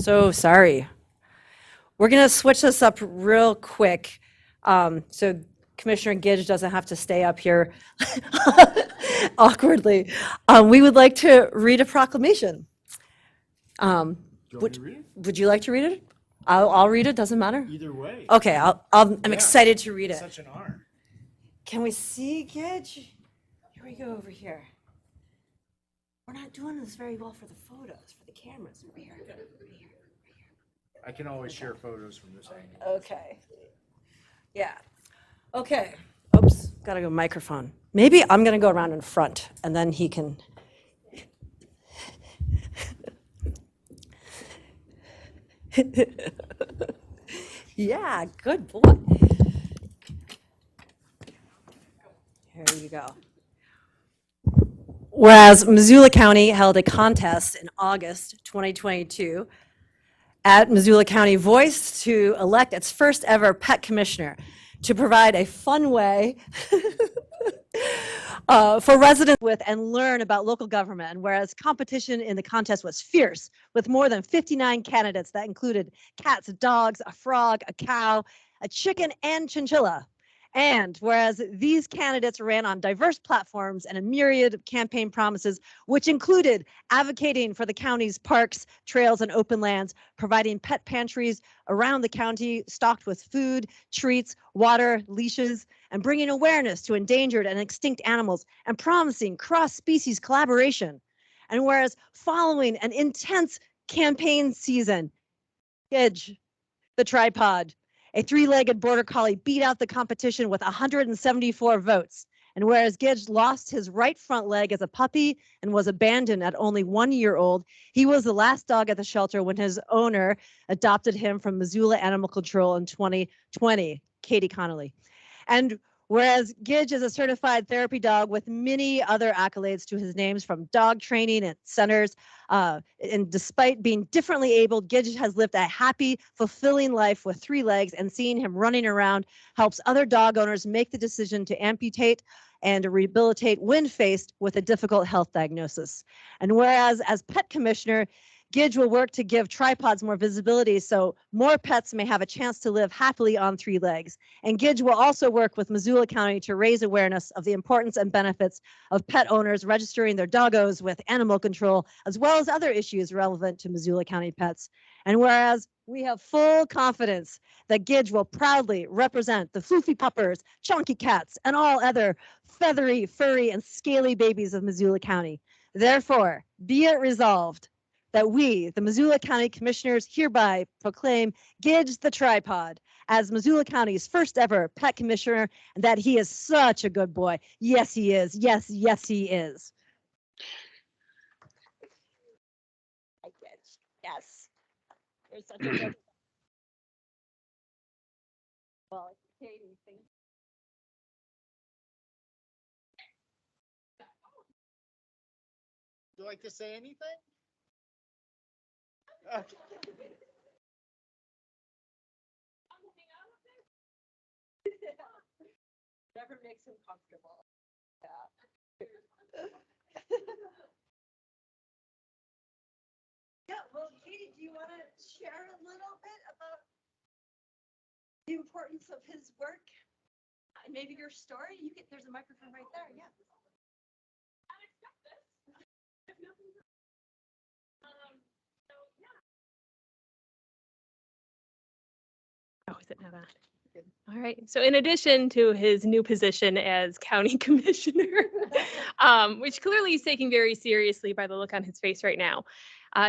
so sorry. We're going to switch this up real quick so Commissioner Gidge doesn't have to stay up here awkwardly. We would like to read a proclamation. Would you like to read it? I'll read it, doesn't matter? Either way. Okay, I'm excited to read it. Such an honor. Can we see, Gidge? Here we go over here. We're not doing this very well for the photos, for the cameras over here. Right here. I can always share photos from this angle. Okay. Yeah. Okay. Oops, gotta go microphone. Maybe I'm gonna go around in front and then he can. Yeah, good boy. Here you go. Whereas Missoula County held a contest in August 2022 at Missoula County Voice to elect its first ever pet commissioner to provide a fun way for residents with and learn about local government. And whereas competition in the contest was fierce, with more than 59 candidates that included cats, dogs, a frog, a cow, a chicken, and chinchilla. And whereas these candidates ran on diverse platforms and a myriad of campaign promises, which included advocating for the county's parks, trails, and open lands, providing pet pantries around the county stocked with food, treats, water, leashes, and bringing awareness to endangered and extinct animals, and promising cross-species collaboration. And whereas following an intense campaign season, Gidge, the tripod, a three-legged border collie, beat out the competition with 174 votes. And whereas Gidge lost his right front leg as a puppy and was abandoned at only 1 year old, he was the last dog at the shelter when his owner adopted him from Missoula Animal Control in 2020, Katie Connolly. And whereas Gidge is a certified therapy dog with many other accolades to his names from dog training and centers, and despite being differently abled, Gidge has lived a happy, fulfilling life with 3 legs, and seeing him running around helps other dog owners make the decision to amputate and rehabilitate when faced with a difficult health diagnosis. And whereas as pet commissioner, Gidge will work to give tripods more visibility so more pets may have a chance to live happily on 3 legs. And Gidge will also work with Missoula County to raise awareness of the importance and benefits of pet owners registering their doggos with animal control, as well as other issues relevant to Missoula County pets. And whereas we have full confidence that Gidge will proudly represent the floofy puppers, chunky cats, and all other feathery, furry, and scaly babies of Missoula County. Therefore, be it resolved that we, the Missoula County Commissioners, hereby proclaim Gidge the tripod as Missoula County's first ever pet commissioner, and that he is such a good boy. Yes, he is. Yes, yes, he is. Hi, Gidge. Yes. You're such a good. Well, Katie, thank you. Would you like to say anything? Never makes him comfortable. Yeah. Yeah, well, Katie, do you want to share a little bit about the importance of his work and maybe your story? There's a microphone right there. Yeah. I expect this. Oh, is it not on? All right. So in addition to his new position as county commissioner, which clearly he's taking very seriously by the look on his face right now,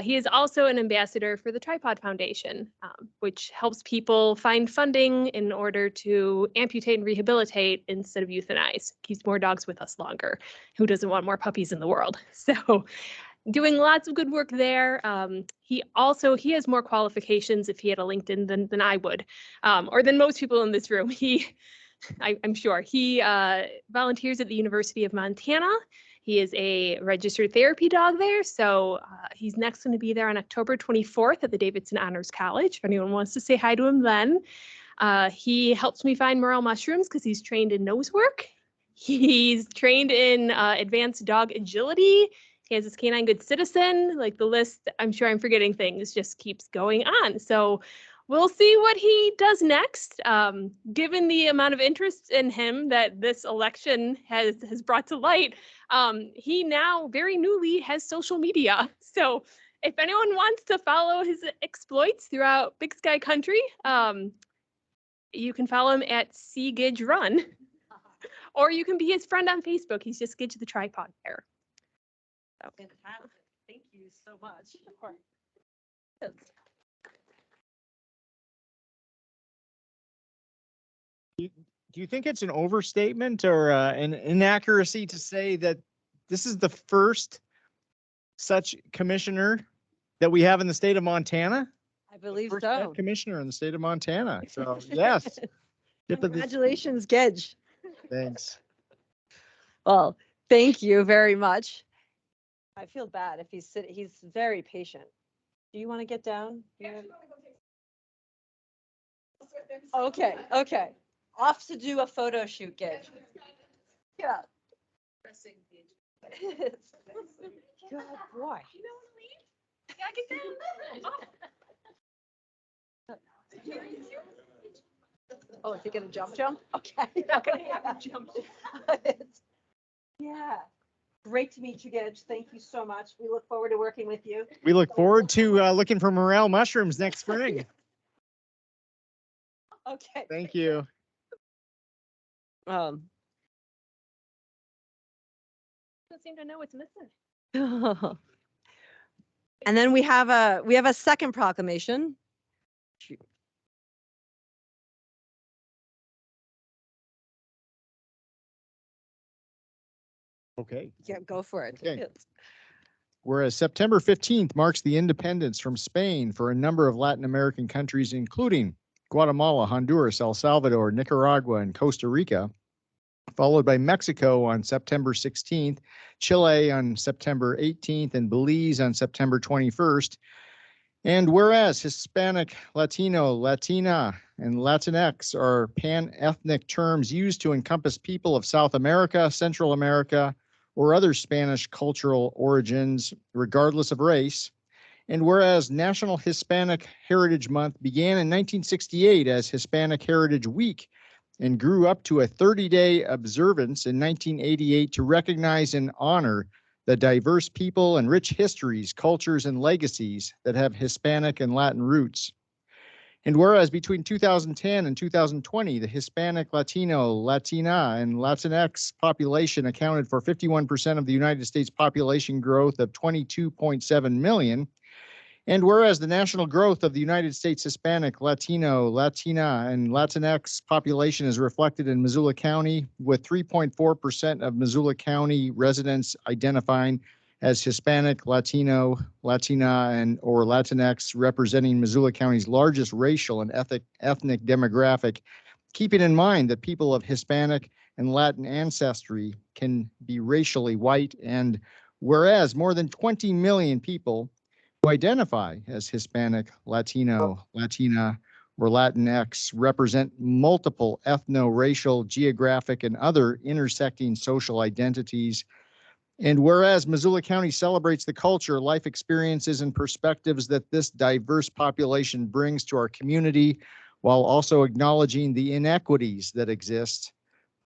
he is also an ambassador for the Tripod Foundation, which helps people find funding in order to amputate and rehabilitate instead of euthanize. Keeps more dogs with us longer. Who doesn't want more puppies in the world? So doing lots of good work there. He has more qualifications if he had a LinkedIn than I would, or than most people in this room. I'm sure he volunteers at the University of Montana. He is a registered therapy dog there. So he's next going to be there on October 24th at the Davidson Honors College. If anyone wants to say hi to him then. He helps me find morel mushrooms because he's trained in nose work. He's trained in advanced dog agility Kansas Canine Good Citizen. Like the list, I'm sure I'm forgetting things, just keeps going on. So we'll see what he does next. Given the amount of interest in him that this election has brought to light, he now very newly has social media. So if anyone wants to follow his exploits throughout Big Sky Country, you can follow him at CGidge Run, or you can be his friend on Facebook. He's just Gidge the Tripod Bear. So. Fantastic. Thank you so much. Do you think it's an overstatement or an inaccuracy to say that this is the first such commissioner that we have in the state of Montana? I believe First so. pet commissioner in the state of Montana. So yes. Tip of the- Congratulations, Gedge. Thanks. Well, thank you very much. I feel bad if he's very patient. Do you want to get down? Okay, okay. Off to do a photo shoot, Gedge. Yeah. Good boy. Oh, is he gonna jump? Okay. Not gonna have him jump. Yeah. Great to meet you, Gedge. Thank you so much. We look forward to working with you. We look forward to looking for morel mushrooms next spring. Okay. Thank you. Don't seem to know what's missing. And then we have a second proclamation. Okay. Yeah, go for it. Okay. Whereas September 15th marks the independence from Spain for a number of Latin American countries, including Guatemala, Honduras, El Salvador, Nicaragua, and Costa Rica, followed by Mexico on September 16th, Chile on September 18th, and Belize on September 21st. And whereas Hispanic, Latino, Latina, and Latinx are pan-ethnic terms used to encompass people of South America, Central America, or other Spanish cultural origins, regardless of race. And whereas National Hispanic Heritage Month began in 1968 as Hispanic Heritage Week and grew up to a 30-day observance in 1988 to recognize and honor the diverse people and rich histories, cultures, and legacies that have Hispanic and Latin roots. And whereas between 2010 and 2020, the Hispanic, Latino, Latina, and Latinx population accounted for 51% of the United States population growth of 22.7 million. And whereas the national growth of the United States Hispanic, Latino, Latina, and Latinx population is reflected in Missoula County, with 3.4% of Missoula County residents identifying as Hispanic, Latino, Latina, and or Latinx, representing Missoula County's largest racial and ethnic demographic, keeping in mind that people of Hispanic and Latin ancestry can be racially white, and whereas more than 20 million people who identify as Hispanic, Latino, Latina, or Latinx represent multiple ethno-racial, geographic, and other intersecting social identities. And whereas Missoula County celebrates the culture, life experiences, and perspectives that this diverse population brings to our community, while also acknowledging the inequities that exist.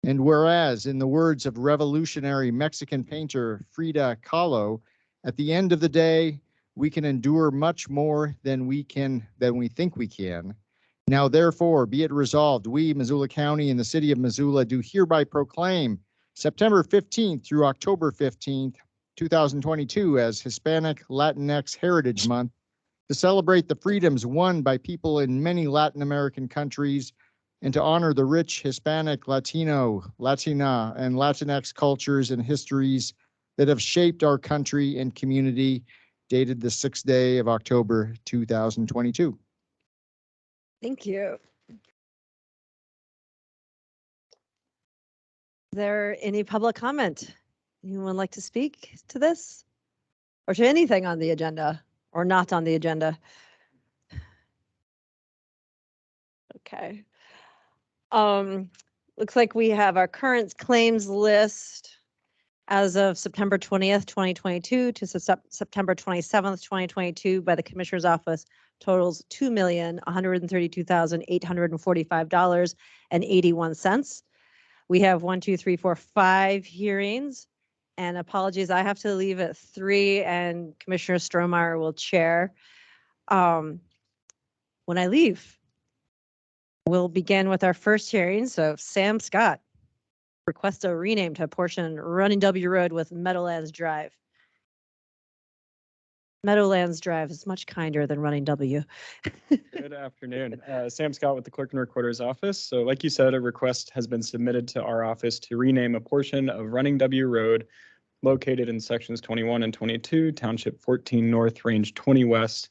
And whereas, in the words of revolutionary Mexican painter Frida Kahlo, at the end of the day, we can endure much more than we think we can. Now, therefore, be it resolved, we, Missoula County and the city of Missoula, do hereby proclaim September 15th through October 15th, 2022 as Hispanic Latinx Heritage Month to celebrate the freedoms won by people in many Latin American countries and to honor the rich Hispanic, Latino, Latina, and Latinx cultures and histories that have shaped our country and community, dated the 6th day of October, 2022. Thank you. Is there any public comment? Anyone like to speak to this? Or to anything on the agenda or not on the agenda? Okay. Looks like we have our current claims list. as of September 20th, 2022 to September 27th, 2022 by the Commissioner's Office totals $2,132,845.81. We have 5 hearings, and apologies, I have to leave at 3 and Commissioner Strohmeyer will chair. When I leave, we'll begin with our first hearing. So Sam Scott requests a rename to a portion Running W Road with Meadowlands Drive. Meadowlands Drive is much kinder than Running W. Good afternoon. Sam Scott with the Clerk and Recorder's Office. So like you said, a request has been submitted to our office to rename a portion of Running W Road located in sections 21 and 22, Township 14 North, Range 20 West,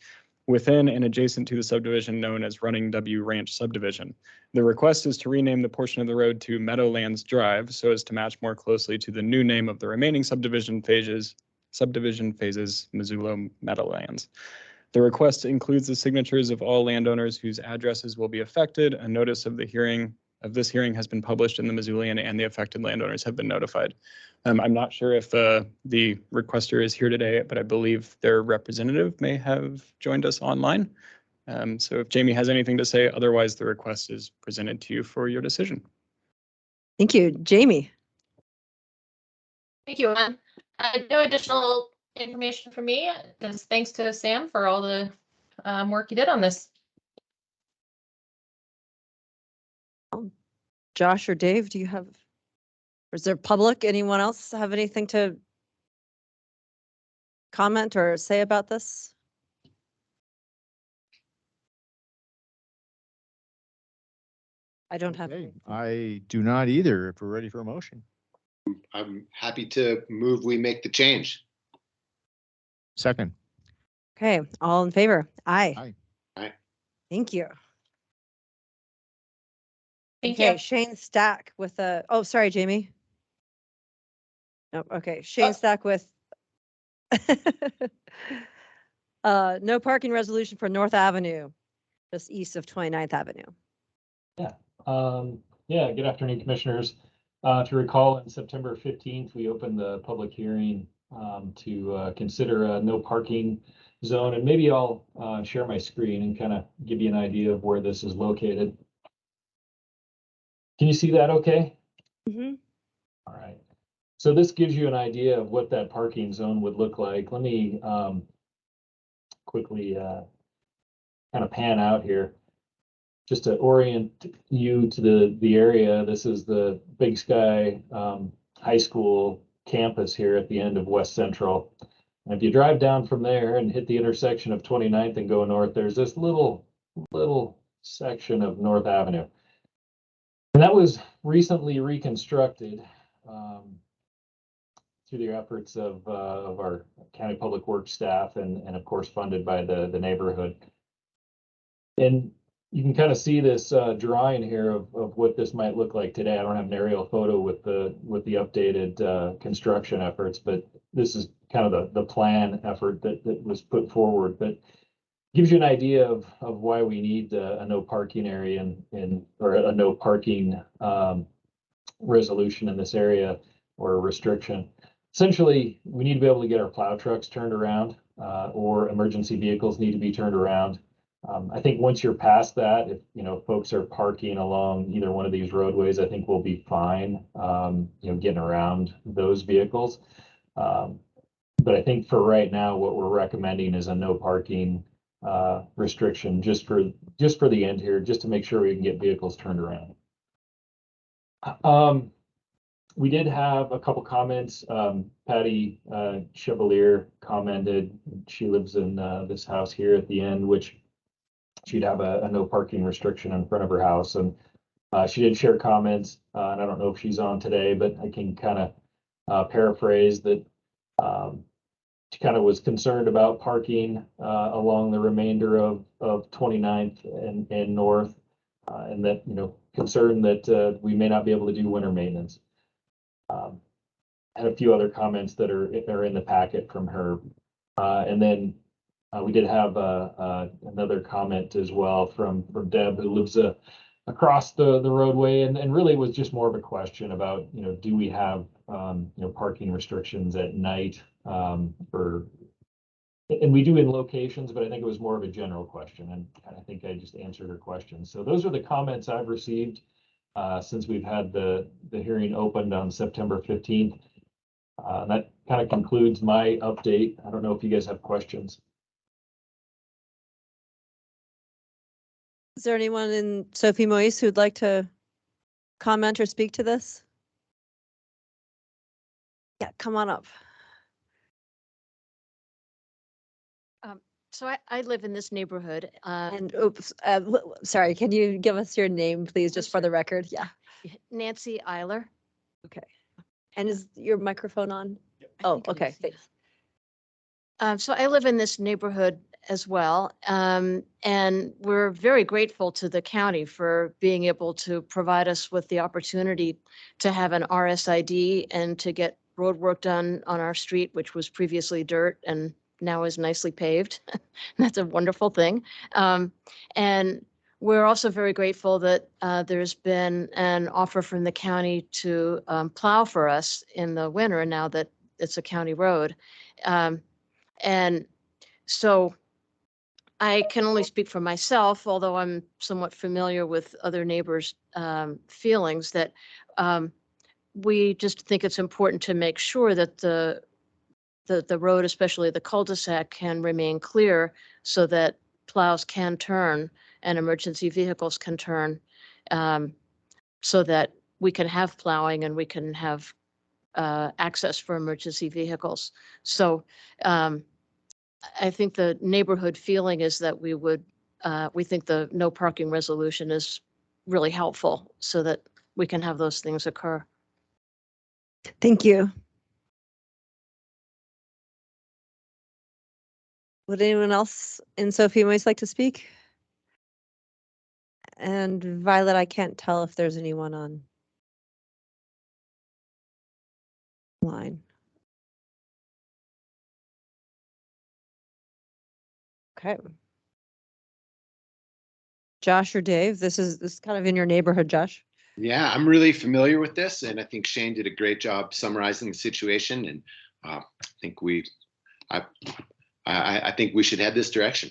within and adjacent to the subdivision known as Running W Ranch Subdivision. The request is to rename the portion of the road to Meadowlands Drive so as to match more closely to the new name of the remaining subdivision phases, Missoula Meadowlands. The request includes the signatures of all landowners whose addresses will be affected. A notice of this hearing has been published in the Missoulian and the affected landowners have been notified. I'm not sure if the requester is here today, but I believe their representative may have joined us online. So if Jamie has anything to say, otherwise the request is presented to you for your decision. Thank you. Jamie. Thank you, Ann. No additional information from me. Just thanks to Sam for all the work he did on this. Josh or Dave, do you have, or is there public, anyone else have anything to comment or say about this? I don't have. Okay, I do not either, if we're ready for a motion. I'm happy to move, we make the change. Second. Okay, all in favor? Aye. Aye. Aye. Thank you. Thank Okay, you. Shane Stack with a, oh, sorry, Jamie. Nope, okay, Shane Stack with no parking resolution for North Avenue, just east of 29th Avenue. Yeah, good afternoon, Commissioners. If you recall, on September 15th, we opened the public hearing to consider a no parking zone. And maybe I'll share my screen and kind of give you an idea of where this is located. Can you see that okay? Mm-hmm. All right. So this gives you an idea of what that parking zone would look like. Let me quickly kind of pan out here. Just to orient you to the area, this is the Big Sky High School campus here at the end of West Central. And if you drive down from there and hit the intersection of 29th and go north, there's this little section of North Avenue. And that was recently reconstructed through the efforts of our County Public Works staff and of course funded by the neighborhood. And you can kind of see this drawing here of what this might look like today. I don't have an aerial photo with the updated construction efforts, but this is kind of the plan effort that was put forward. But gives you an idea of why we need a no parking area or a no parking resolution in this area or a restriction. Essentially, we need to be able to get our plow trucks turned around or emergency vehicles need to be turned around. I think once you're past that, if folks are parking along either one of these roadways, I think we'll be fine, getting around those vehicles. But I think for right now, what we're recommending is a no parking restriction just for the end here, just to make sure we can get vehicles turned around. We did have a couple comments. Patty Chevalier commented. She lives in this house here at the end, which she'd have a no parking restriction in front of her house. And she did share comments, and I don't know if she's on today, but I can kind of paraphrase that. She kind of was concerned about parking along the remainder of 29th and north, and that, concerned that we may not be able to do winter maintenance. Had a few other comments that are in the packet from her. And then we did have another comment as well from Deb, who lives a across the roadway, and really was just more of a question about, do we have, parking restrictions at night, and we do in locations, but I think it was more of a general question, and I think I just answered her question. So those are the comments I've received since we've had the hearing opened on September 15th. That kind of concludes my update. I don't know if you guys have questions. Is there anyone in Sophie Moise who'd like to comment or speak to this? Yeah, come on up. So I live in this neighborhood. And oops, sorry, can you give us your name, please, just for the record? Yeah. Nancy Eiler. Okay. And is your microphone on? I Oh, think it okay. is, Thanks. So I live in this neighborhood as well. And we're very grateful to the county for being able to provide us with the opportunity to have an RSID and to get road work done on our street, which was previously dirt and now is nicely paved. That's a wonderful thing. And we're also very grateful that there's been an offer from the county to plow for us in the winter now that it's a county road. And so I can only speak for myself, although I'm somewhat familiar with other neighbors' feelings, that we just think it's important to make sure that the road, especially the cul-de-sac, can remain clear so that plows can turn and emergency vehicles can turn, so that we can have plowing and we can have access for emergency vehicles. So I think the neighborhood feeling is that we think the no parking resolution is really helpful so that we can have those things occur. Thank you. Would anyone else in Sophie Moise like to speak? And Violet, I can't tell if there's anyone on line. Okay. Josh or Dave, this is kind of in your neighborhood, Josh. Yeah, I'm really familiar with this, and I think Shane did a great job summarizing the situation. And I think I think we should head this direction.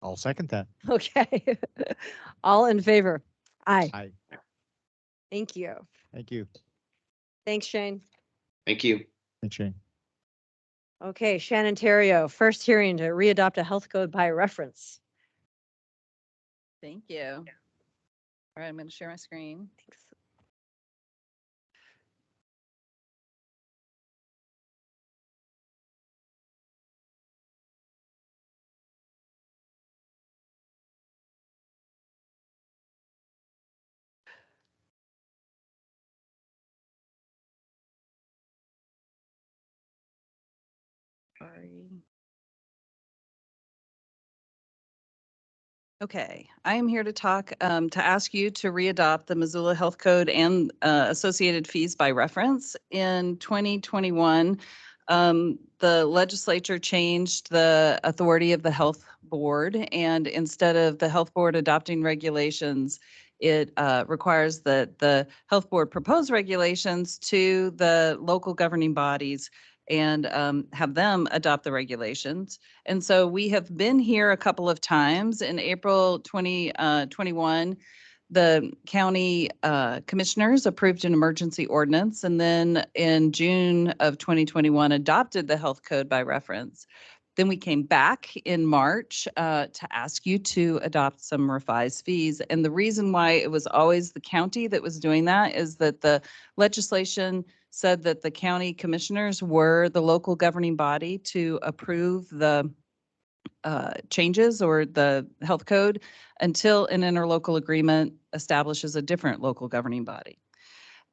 I'll second that. Okay. All in favor? Aye. Aye. Thank you. Thank you. Thanks, Shane. Thank you. Thanks, Shane. Okay, Shannon Terrio, first hearing to readopt a health code by reference. Thank you. All right, I'm going to share my screen. Thanks. Sorry. Okay, I am here to talk, to ask you to readopt the Missoula Health Code and associated fees by reference. In 2021, the legislature changed the authority of the health board, and instead of the health board adopting regulations, it requires that the health board propose regulations to the local governing bodies and have them adopt the regulations. And so we have been here a couple of times. In April 2021, the county commissioners approved an emergency ordinance, and then in June of 2021 adopted the health code by reference. Then we came back in March to ask you to adopt some revised fees. And the reason why it was always the county that was doing that is that the legislation said that the county commissioners were the local governing body to approve the changes or the health code until an interlocal agreement establishes a different local governing body.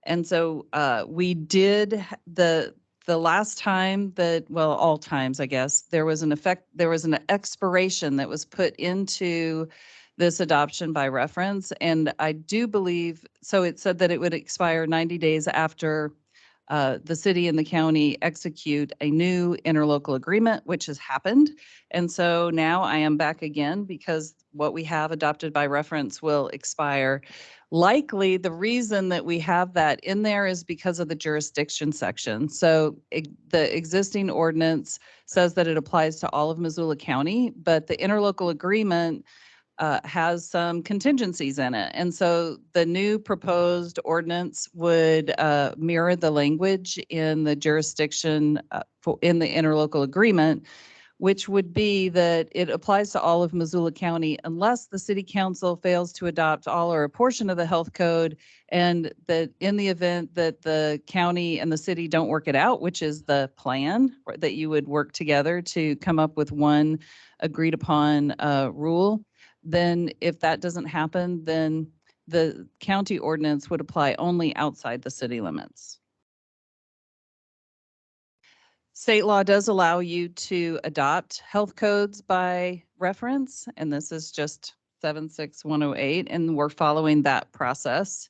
And so we did the last time that, well, all times, I guess, there was an expiration that was put into this adoption by reference. And I do believe, so it said that it would expire 90 days after the city and the county execute a new interlocal agreement, which has happened. And so now I am back again because what we have adopted by reference will expire. Likely, the reason that we have that in there is because of the jurisdiction section. So the existing ordinance says that it applies to all of Missoula County, but the interlocal agreement has some contingencies in it. And so the new proposed ordinance would mirror the language in the jurisdiction in the interlocal agreement, which would be that it applies to all of Missoula County unless the city council fails to adopt all or a portion of the health code, and that in the event that the county and the city don't work it out, which is the plan, that you would work together to come up with one agreed upon rule, then if that doesn't happen, then the county ordinance would apply only outside the city limits. State law does allow you to adopt health codes by reference, and this is just 76108, and we're following that process.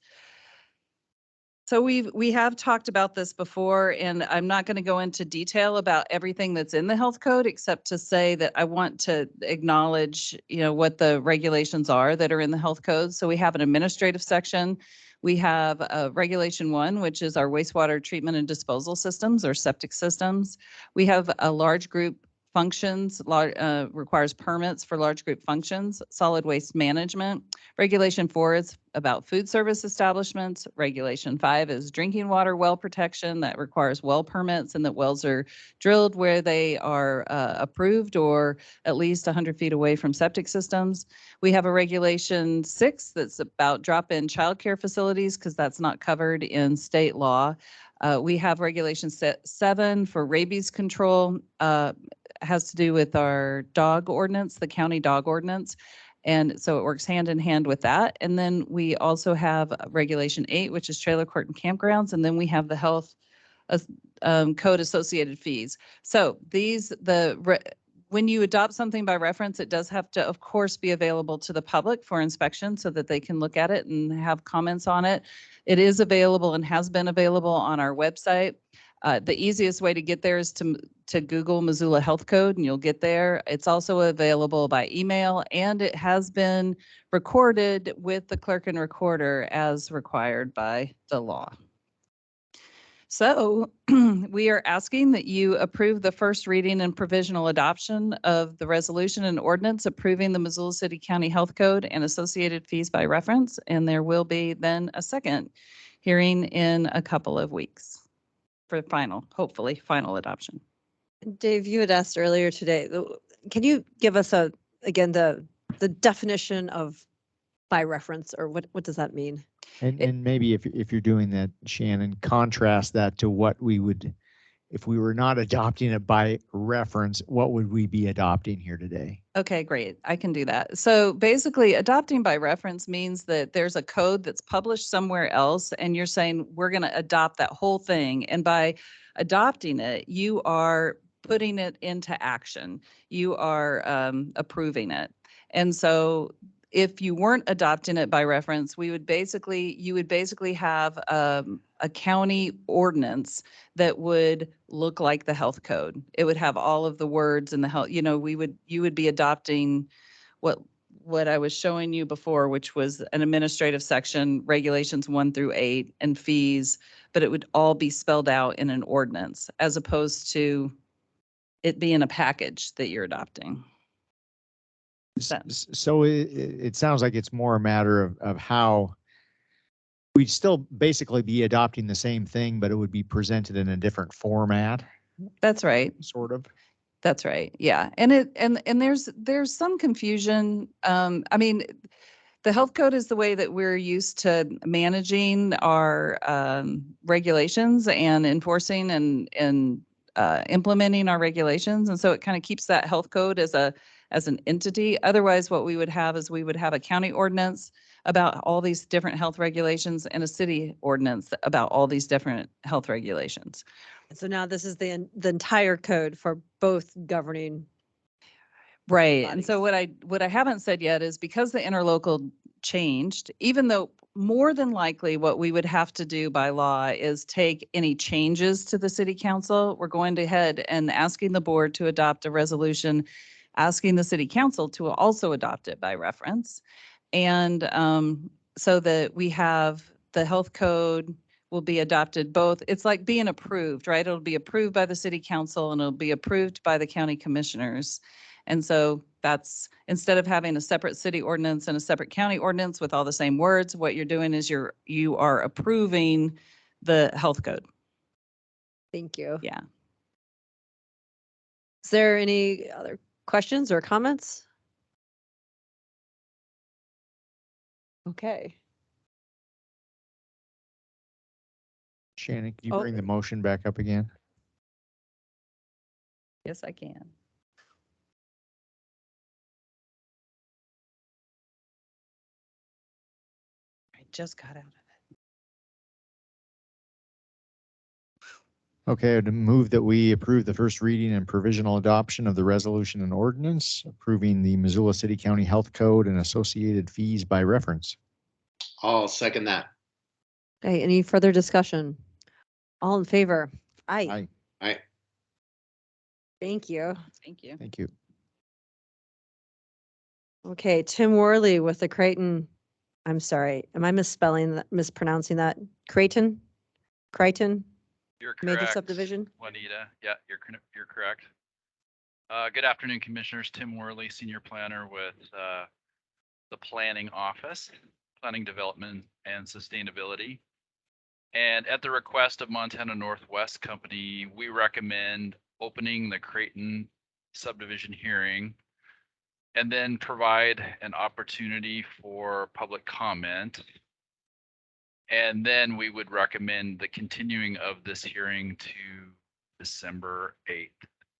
So we have talked about this before, and I'm not going to go into detail about everything that's in the health code, except to say that I want to acknowledge, what the regulations are that are in the health code. So we have an administrative section. We have Regulation 1, which is our wastewater treatment and disposal systems or septic systems. We have a large group functions, requires permits for large group functions, solid waste management. Regulation 4 is about food service establishments. Regulation 5 is drinking water well protection that requires well permits and that wells are drilled where they are approved or at least 100 feet away from septic systems. We have a Regulation 6 that's about drop-in childcare facilities because that's not covered in state law. We have Regulation 7 for rabies control, has to do with our dog ordinance, the county dog ordinance. And so it works hand in hand with that. And then we also have Regulation 8, which is trailer court and campgrounds. And then we have the health code associated fees. So when you adopt something by reference, it does have to, of course, be available to the public for inspection so that they can look at it and have comments on it. It is available and has been available on our website. The easiest way to get there is to Google Missoula Health Code and you'll get there. It's also available by email and it has been recorded with the clerk and recorder as required by the law. So we are asking that you approve the first reading and provisional adoption of the resolution and ordinance approving the Missoula City County Health Code and associated fees by reference. And there will be then a second hearing in a couple of weeks for hopefully final adoption. Dave, you had asked earlier today, can you give us again, the definition of by reference, or what does that mean? And maybe if you're doing that, Shannon, contrast that to what we would, if we were not adopting it by reference, what would we be adopting here today? Okay, great. I can do that. So basically, adopting by reference means that there's a code that's published somewhere else, and you're saying we're going to adopt that whole thing. And by adopting it, you are putting it into action. You are approving it. And so if you weren't adopting it by reference, you would basically have a county ordinance that would look like the health code. It would have all of the words in the health, you would be adopting what I was showing you before, which was an administrative section, regulations 1 through 8 and fees, but it would all be spelled out in an ordinance as opposed to it being a package that you're adopting. So it sounds like it's more a matter of how we'd still basically be adopting the same thing, but it would be presented in a different format. That's right. Sort of. That's right. Yeah. And there's some confusion. I mean, the health code is the way that we're used to managing our regulations and enforcing and implementing our regulations. And so it kind of keeps that health code as an entity. Otherwise, what we would have is we would have a county ordinance about all these different health regulations and a city ordinance about all these different health regulations. So now this is the entire code for both governing. Right. bodies. And so what I haven't said yet is because the interlocal changed, even though more than likely, what we would have to do by law is take any changes to the city council. We're going ahead and asking the board to adopt a resolution, asking the city council to also adopt it by reference. And so that we have the health code will be adopted both. It's like being approved, right? It'll be approved by the city council and it'll be approved by the county commissioners. And so that's, instead of having a separate city ordinance and a separate county ordinance with all the same words, what you're doing is you are approving the health code. Thank you. Yeah. Is there any other questions or comments? Okay. Shannon, can you Oh. bring the motion back up again? Yes, I can. I just got out of it. Okay, I'd move that we approve the first reading and provisional adoption of the resolution and ordinance approving the Missoula City County Health Code and associated fees by reference. I'll second that. Okay, any further discussion? All in favor? Aye. Aye. Aye. Thank you. Thank you. Thank you. Okay, Tim Worley with the Creighton. I'm sorry, am I mispronouncing that? Creighton? You're Major correct. subdivision? Juanita, yeah, you're correct. Good afternoon, Commissioners. Tim Worley, Senior Planner with the Planning Office, Planning Development and Sustainability. And at the request of Montana Northwest Company, we recommend opening the Creighton subdivision hearing and then provide an opportunity for public comment. And then we would recommend the continuing of this hearing to December 8th,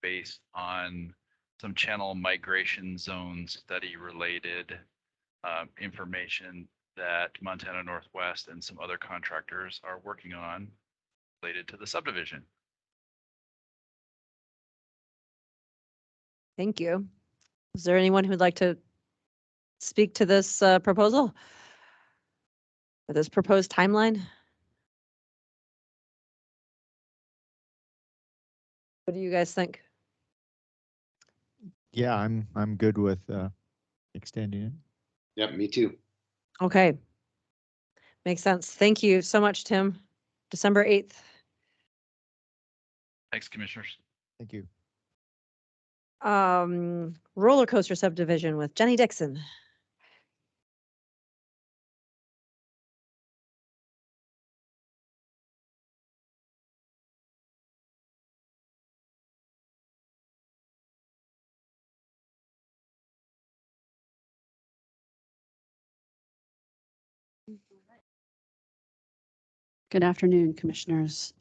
based on some channel migration zone study related information that Montana Northwest and some other contractors are working on related to the subdivision. Thank you. Is there anyone who'd like to speak to this proposal? Or this proposed timeline? What do you guys think? Yeah, I'm good with extending it. Yep, me too. Okay. Makes sense. Thank you so much, Tim. December 8th. Thanks, Commissioners. Thank you. Roller coaster subdivision with Jenny Dixon. Good afternoon, Commissioners.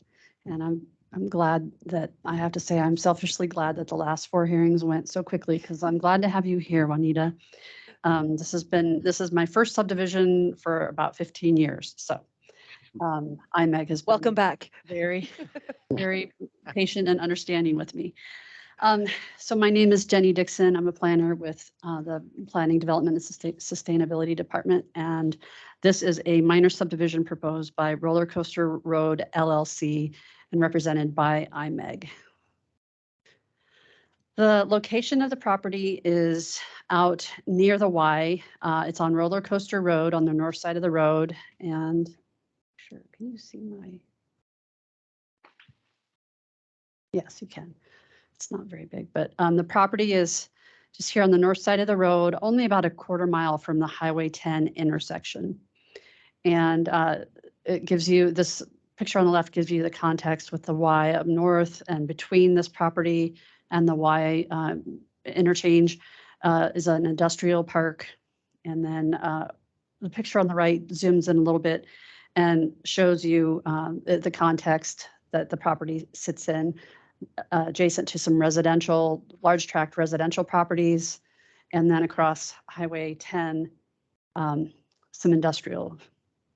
And I'm glad that, I have to say, I'm selfishly glad that the last 4 hearings went so quickly because I'm glad to have you here, Juanita. This is my first subdivision for about 15 years. So IMEG has been Welcome back. very, very patient and understanding with me. So my name is Jenny Dixon. I'm a planner with the Planning Development and Sustainability Department. And this is a minor subdivision proposed by Roller Coaster Road LLC and represented by IMEG. The location of the property is out near the Y. It's on Roller Coaster Road on the north side of the road. And sure, can you see my? Yes, you can. It's not very big, but the property is just here on the north side of the road, only about a quarter mile from the Highway 10 intersection. And it gives you, this picture on the left gives you the context with the Y up north, and between this property and the Y interchange is an industrial park. And then the picture on the right zooms in a little bit and shows you the context that the property sits in. Adjacent to some residential, large tract residential properties, and then across Highway 10, some industrial,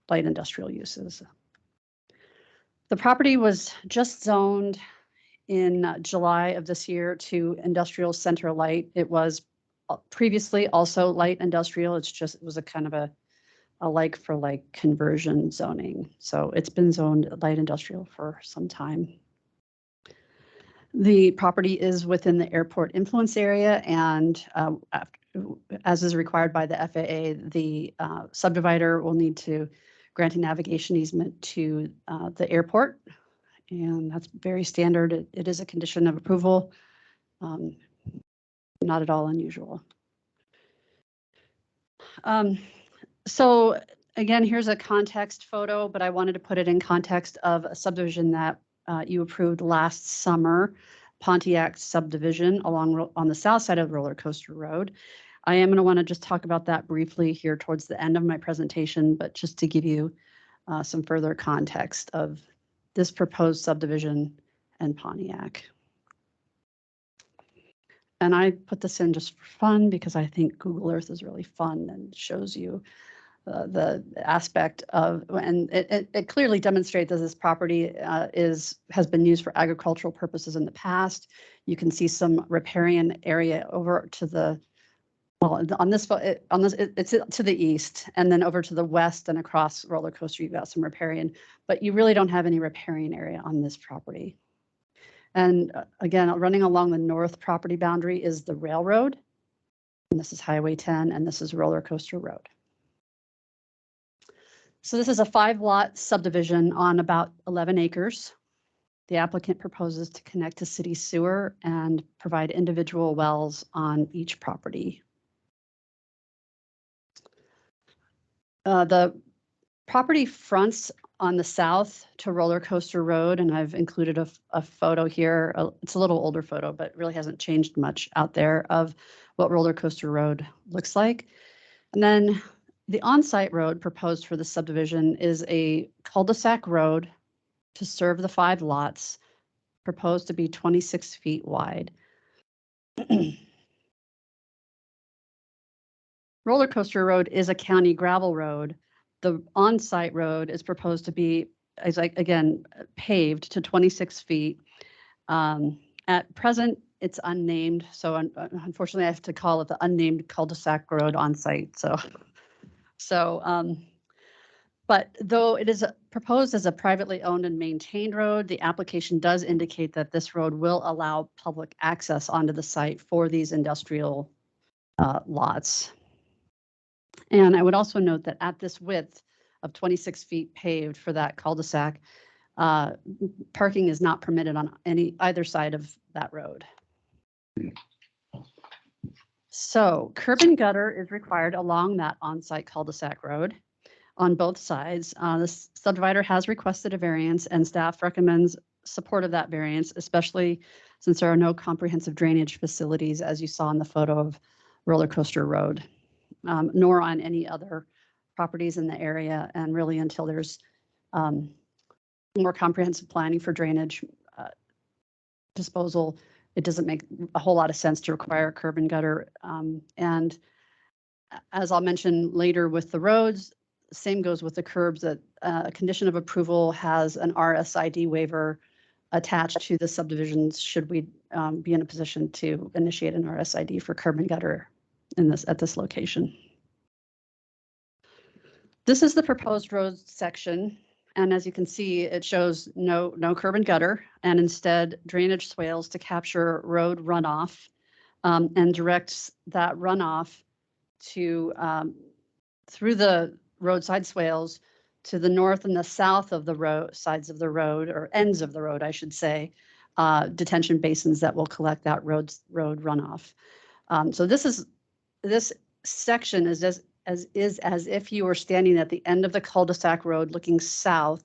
light industrial uses. The property was just zoned in July of this year to industrial center light. It was previously also light industrial. It was a kind of a a like for like conversion zoning. So it's been zoned light industrial for some time. The property is within the airport influence area, and as is required by the FAA, the subdivider will need to grant a navigation easement to the airport. And that's very standard. It is a condition of approval. Not at all unusual. So again, here's a context photo, but I wanted to put it in context of a subdivision that you approved last summer, Pontiac subdivision on the south side of Roller Coaster Road. I am going to want to just talk about that briefly here towards the end of my presentation, but just to give you some further context of this proposed subdivision and Pontiac. And I put this in just for fun because I think Google Earth is really fun and shows you the aspect of, and it clearly demonstrates that this property has been used for agricultural purposes in the past. You can see some riparian area over to the, well, on this it's to the east, and then over to the west and across Roller Coaster, you've got some riparian, but you really don't have any riparian area on this property. And again, running along the north property boundary is the railroad, and this is Highway 10, and this is Roller Coaster Road. So this is a 5-lot subdivision on about 11 acres. The applicant proposes to connect to city sewer and provide individual wells on each property. The property fronts on the south to Roller Coaster Road, and I've included a photo here. It's a little older photo, but really hasn't changed much out there of what Roller Coaster Road looks like. And then the on-site road proposed for the subdivision is a cul-de-sac road to serve the 5 lots, proposed to be 26 feet wide. Roller Coaster Road is a county gravel road. The on-site road is proposed to be, again, paved to 26 feet. At present, it's unnamed, so unfortunately, I have to call it the unnamed cul-de-sac road on-site. But though it is proposed as a privately owned and maintained road, the application does indicate that this road will allow public access onto the site for these industrial lots. And I would also note that at this width of 26 feet paved for that cul-de-sac, parking is not permitted on either side of that road. So curb and gutter is required along that on-site cul-de-sac road on both sides. The subdivider has requested a variance, and staff recommends support of that variance, especially since there are no comprehensive drainage facilities, as you saw in the photo of Roller Coaster Road, nor on any other properties in the area, and really until there's more comprehensive planning for drainage disposal, it doesn't make a whole lot of sense to require a curb and gutter. And as I'll mention later with the roads, same goes with the curbs, that a condition of approval has an RSID waiver attached to the subdivisions should we be in a position to initiate an RSID for curb and gutter at this location. This is the proposed road section, and as you can see, it shows no curb and gutter, and instead drainage swales to capture road runoff, and directs that runoff to through the roadside swales to the north and the south of the road sides of the road, or ends of the road, I should say, detention basins that will collect that road runoff. So this section is as if you were standing at the end of the cul-de-sac road looking south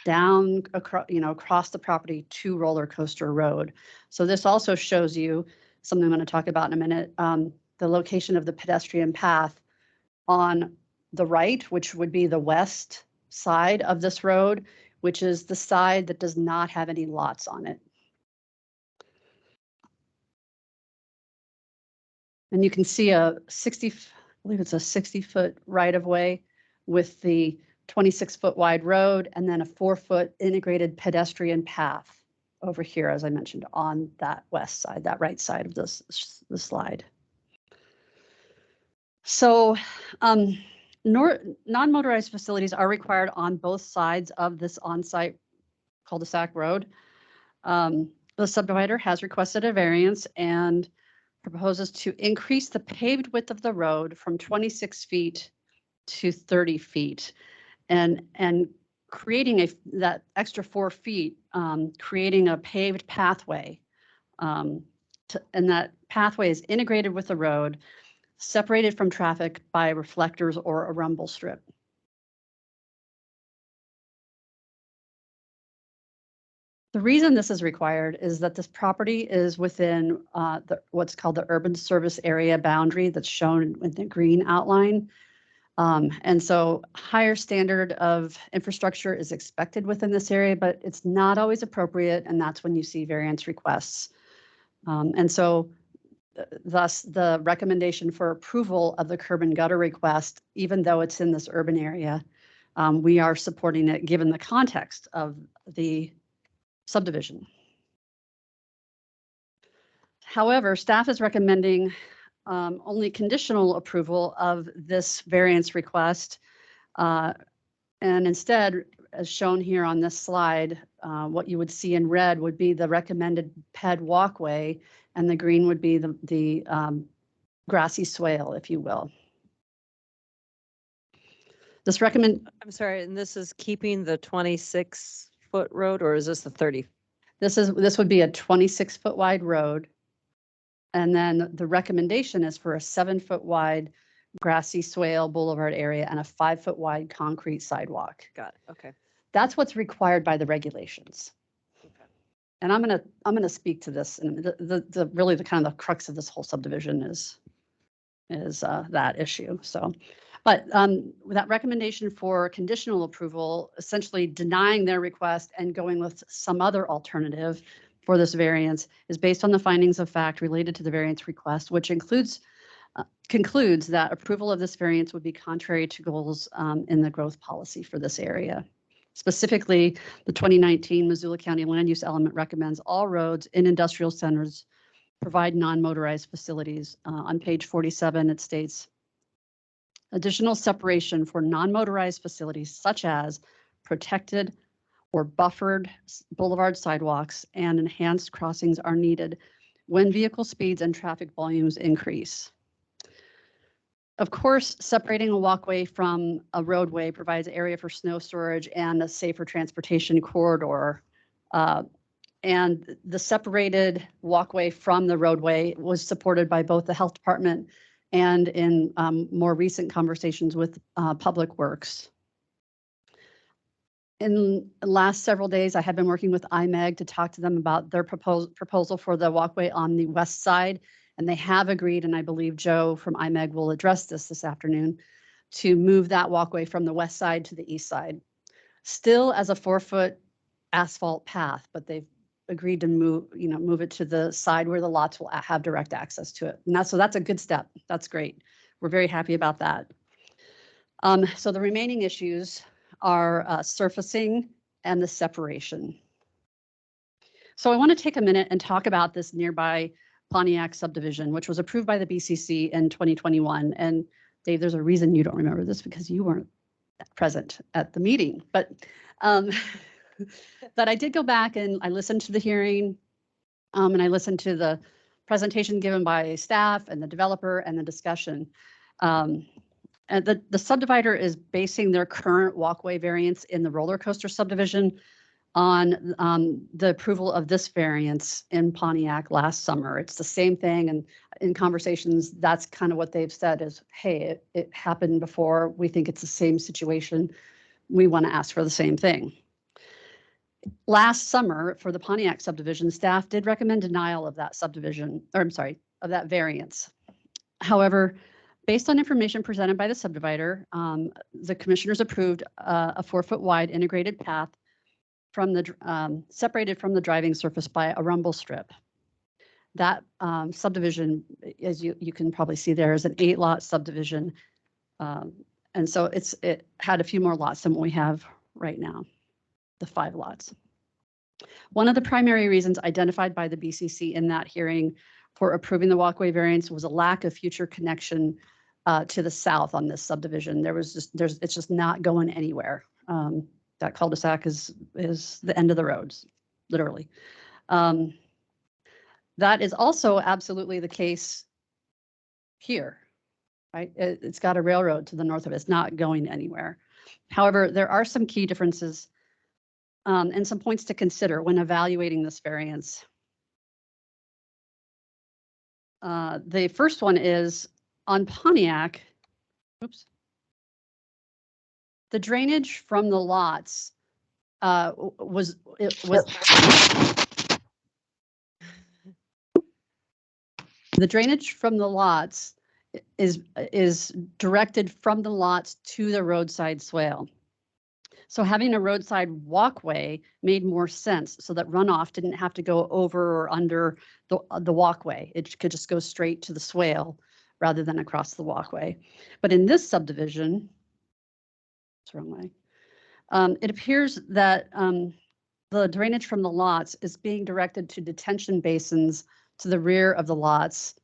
down across the property to Roller Coaster Road. So this also shows you something I'm going to talk about in a minute, the location of the pedestrian path on the right, which would be the west side of this road, which is the side that does not have any lots on it. And you can see a 60-foot right of way with the 26-foot wide road, and then a 4-foot integrated pedestrian path over here, as I mentioned, on that west side, that right side of the slide. So non-motorized facilities are required on both sides of this on-site cul-de-sac road. The subdivider has requested a variance and proposes to increase the paved width of the road from 26 feet to 30 feet. And creating that extra 4 feet, creating a paved pathway. And that pathway is integrated with the road, separated from traffic by reflectors or a rumble strip. The reason this is required is that this property is within what's called the urban service area boundary that's shown in the green outline. And so higher standard of infrastructure is expected within this area, but it's not always appropriate, and that's when you see variance requests. And so thus the recommendation for approval of the curb and gutter request, even though it's in this urban area, we are supporting it given the context of the subdivision. However, staff is recommending only conditional approval of this variance request. And instead, as shown here on this slide, what you would see in red would be the recommended Ped Walkway, and the green would be the grassy swale, if you will. This I'm sorry, and this is keeping the 26-foot road, or is this the 30? This would be a 26-foot wide road. And then the recommendation is for a 7-foot wide grassy swale boulevard area and a 5-foot wide concrete sidewalk. Got it. Okay. That's what's required by the regulations. Okay. And I'm gonna speak to this, and the really the kind of the crux of this whole subdivision is that issue. So, but that recommendation for conditional approval, essentially denying their request and going with some other alternative for this variance, is based on the findings of fact related to the variance request, which concludes that approval of this variance would be contrary to goals in the growth policy for this area. Specifically, the 2019 Missoula County Land Use Element recommends all roads in industrial centers provide non-motorized facilities. On page 47, it states, additional separation for non-motorized facilities such as protected or buffered boulevard sidewalks and enhanced crossings are needed when vehicle speeds and traffic volumes increase. Of course, separating a walkway from a roadway provides area for snow storage and a safer transportation corridor. And the separated walkway from the roadway was supported by both the health department and in more recent conversations with Public Works. In the last several days, I have been working with IMEG to talk to them about their proposal for the walkway on the west side. And they have agreed, and I believe Joe from IMEG will address this afternoon, to move that walkway from the west side to the east side. Still as a 4-foot asphalt path, but they've agreed to move it to the side where the lots will have direct access to it. And so that's a good step. That's great. We're very happy about that. So the remaining issues are surfacing and the separation. So I want to take a minute and talk about this nearby Pontiac subdivision, which was approved by the BCC in 2021. And Dave, there's a reason you don't remember this because you weren't present at the meeting. But I did go back and I listened to the hearing, and I listened to the presentation given by staff and the developer and the discussion. And the subdivider is basing their current walkway variance in the roller coaster subdivision on the approval of this variance in Pontiac last summer. It's the same thing, and in conversations, that's kind of what they've said is, hey, it happened before. We think it's the same situation. We want to ask for the same thing. Last summer, for the Pontiac subdivision, staff did recommend denial of that subdivision, or I'm sorry, of that variance. However, based on information presented by the subdivider, the commissioners approved a 4-foot wide integrated path from the separated from the driving surface by a rumble strip. That subdivision, as you can probably see there, is an 8-lot subdivision. And so it had a few more lots than what we have right now, the 5 lots. One of the primary reasons identified by the BCC in that hearing for approving the walkway variance was a lack of future connection to the south on this subdivision. It's just not going anywhere. That cul-de-sac is the end of the roads, literally. That is also absolutely the case here, right? It's got a railroad to the north of it. It's not going anywhere. However, there are some key differences and some points to consider when evaluating this variance. The first one is on Pontiac, oops, the drainage from the lots was the drainage from the lots is directed from the lots to the roadside swale. So having a roadside walkway made more sense so that runoff didn't have to go over or under the walkway. It could just go straight to the swale rather than across the walkway. But in this subdivision, it's the wrong way. It appears that the drainage from the lots is being directed to detention basins to the rear of the lots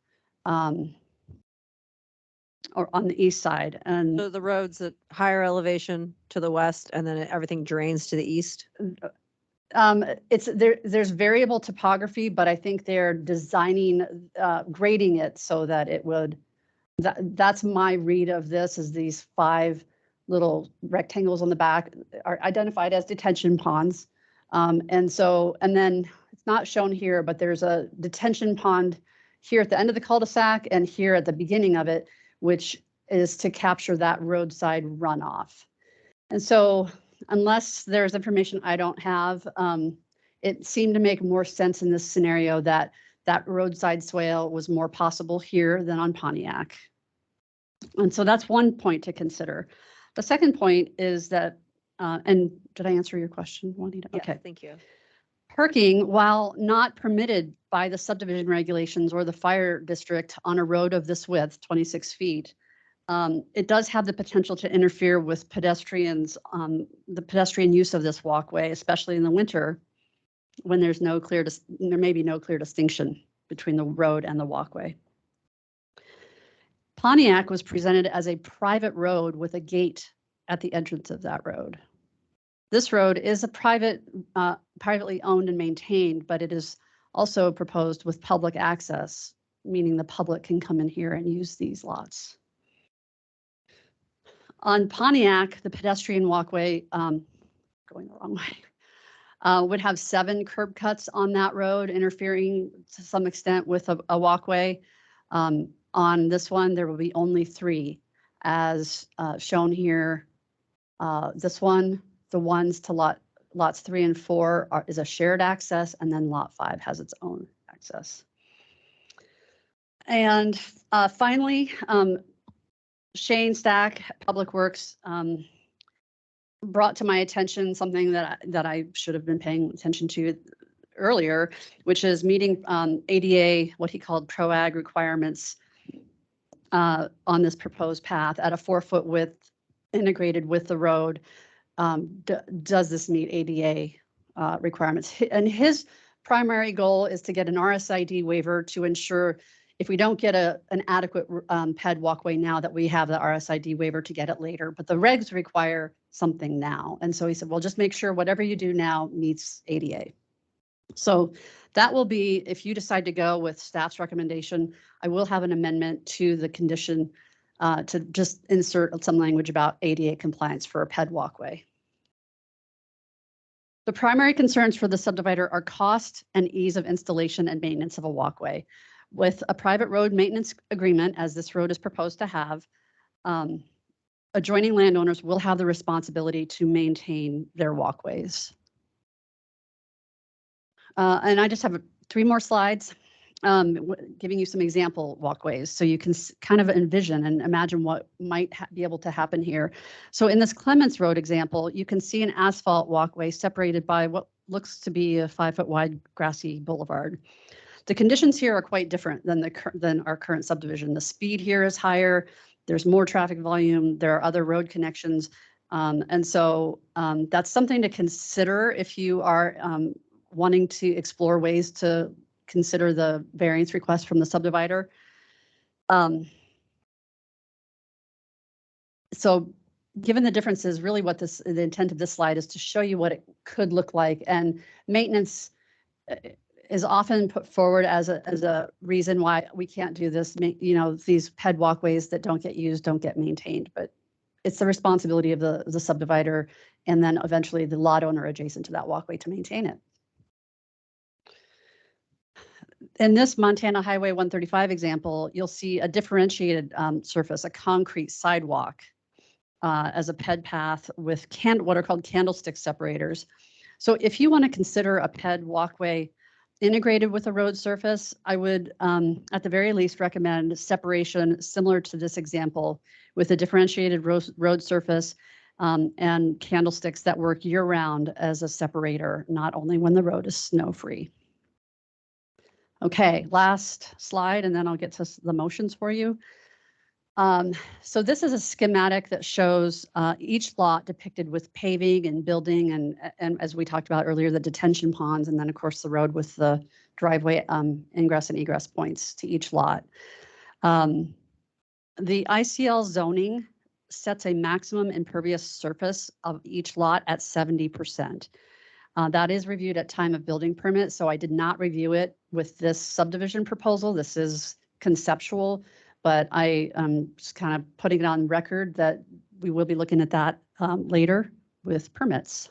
or on the east side. And So the roads at higher elevation to the west, and then everything drains to the east. There's variable topography, but I think they're designing, grading it so that it would, that's my read of this, is these 5 little rectangles on the back are identified as detention ponds. And then it's not shown here, but there's a detention pond here at the end of the cul-de-sac and here at the beginning of it, which is to capture that roadside runoff. And so unless there's information I don't have, it seemed to make more sense in this scenario that that roadside swale was more possible here than on Pontiac. And so that's one point to consider. The second point is that, and did I answer your question, Juanita? Yes, Okay. thank you. Parking, while not permitted by the subdivision regulations or the fire district on a road of this width, 26 feet, it does have the potential to interfere with pedestrians, the pedestrian use of this walkway, especially in the winter, when there may be no clear distinction between the road and the walkway. Pontiac was presented as a private road with a gate at the entrance of that road. This road is a privately owned and maintained, but it is also proposed with public access, meaning the public can come in here and use these lots. On Pontiac, the pedestrian walkway, going the wrong way, would have 7 curb cuts on that road, interfering to some extent with a walkway. On this one, there will be only 3, as shown here. This one, the ones to lots 3 and 4 is a shared access, and then lot 5 has its own access. And finally, Shane Stack, Public Works, brought to my attention something that I should have been paying attention to earlier, which is meeting ADA, what he called PROAG requirements on this proposed path at a 4-foot width integrated with the road. Does this meet ADA requirements? And his primary goal is to get an RSID waiver to ensure if we don't get an adequate Ped Walkway now, that we have the RSID waiver to get it later. But the regs require something now. And so he said, well, just make sure whatever you do now meets ADA. So that will be, if you decide to go with staff's recommendation, I will have an amendment to the condition to just insert some language about ADA compliance for a Ped Walkway. The primary concerns for the subdivider are cost and ease of installation and maintenance of a walkway. With a private road maintenance agreement, as this road is proposed to have, adjoining landowners will have the responsibility to maintain their walkways. And I just have 3 more slides giving you some example walkways so you can kind of envision and imagine what might be able to happen here. So in this Clements Road example, you can see an asphalt walkway separated by what looks to be a 5-foot wide grassy boulevard. The conditions here are quite different than our current subdivision. The speed here is higher. There's more traffic volume. There are other road connections. And so that's something to consider if you are wanting to explore ways to consider the variance request from the subdivider. So given the differences, really what the intent of this slide is to show you what it could look like. And maintenance is often put forward as a reason why we can't do this. You know, these ped walkways that don't get used don't get maintained, but it's the responsibility of the subdivider and then eventually the lot owner adjacent to that walkway to maintain it. In this Montana Highway 135 example, you'll see a differentiated surface, a concrete sidewalk as a ped path with what are called candlestick separators. So if you want to consider a ped walkway integrated with a road surface, I would at the very least recommend separation similar to this example with a differentiated road surface and candlesticks that work year-round as a separator, not only when the road is snow-free. Okay, last slide, and then I'll get to the motions for you. So this is a schematic that shows each lot depicted with paving and building and as we talked about earlier, the detention ponds, and then of course the road with the driveway ingress and egress points to each lot. The ICL zoning sets a maximum impervious surface of each lot at 70%. That is reviewed at time of building permit, so I did not review it with this subdivision proposal. This is conceptual, but I am just kind of putting it on record that we will be looking at that later with permits.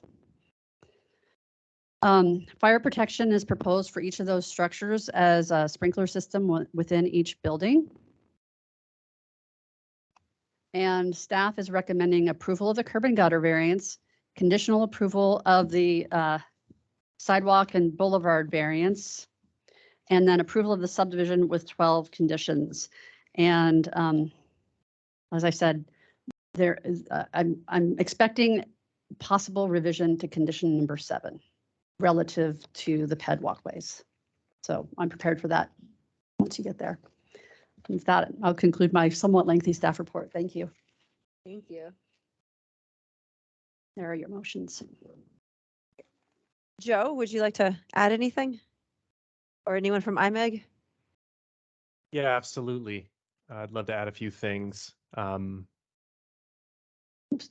Fire protection is proposed for each of those structures as a sprinkler system within each building. And staff is recommending approval of the curb and gutter variance, conditional approval of the sidewalk and boulevard variance, and then approval of the subdivision with 12 conditions. And as I said, there is I'm expecting possible revision to condition number 7 relative to the ped walkways. So I'm prepared for that once you get there. With that, I'll conclude my somewhat lengthy staff report. Thank you. Thank you. There are your motions. Joe, would you like to add anything? Or anyone from IMEG? Yeah, absolutely. I'd love to add a few things. Oops,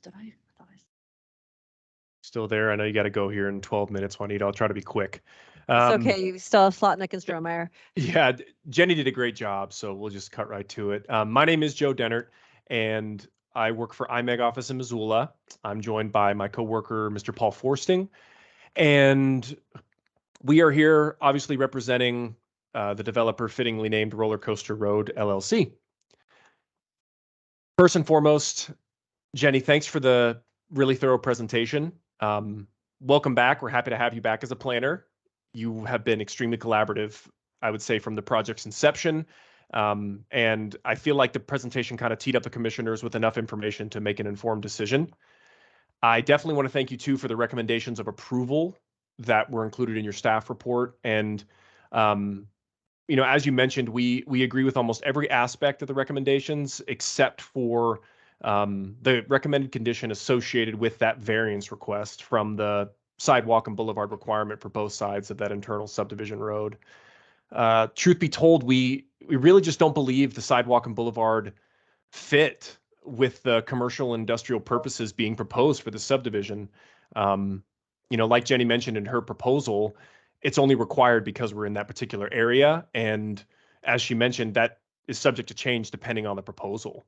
did I? Still there? I know you got to go here in 12 minutes, Juanita. I'll try to be quick. It's okay. You still have Slotnick and Strohmeyer. Yeah, Jenny did a great job, so we'll just cut right to it. My name is Joe Dennert, and I work for IMEG office in Missoula. I'm joined by my coworker, Mr. Paul Forsting, and we are here obviously representing the developer fittingly named Roller Coaster Road, LLC. First and foremost, Jenny, thanks for the really thorough presentation. Welcome back. We're happy to have you back as a planner. You have been extremely collaborative, I would say, from the project's inception. And I feel like the presentation kind of teed up the commissioners with enough information to make an informed decision. I definitely want to thank you too for the recommendations of approval that were included in your staff report. And, you know, as you mentioned, we agree with almost every aspect of the recommendations except for the recommended condition associated with that variance request from the sidewalk and boulevard requirement for both sides of that internal subdivision road. Truth be told, we really just don't believe the sidewalk and boulevard fit with the commercial and industrial purposes being proposed for the subdivision. You know, like Jenny mentioned in her proposal, it's only required because we're in that particular area. And as she mentioned, that is subject to change depending on the proposal.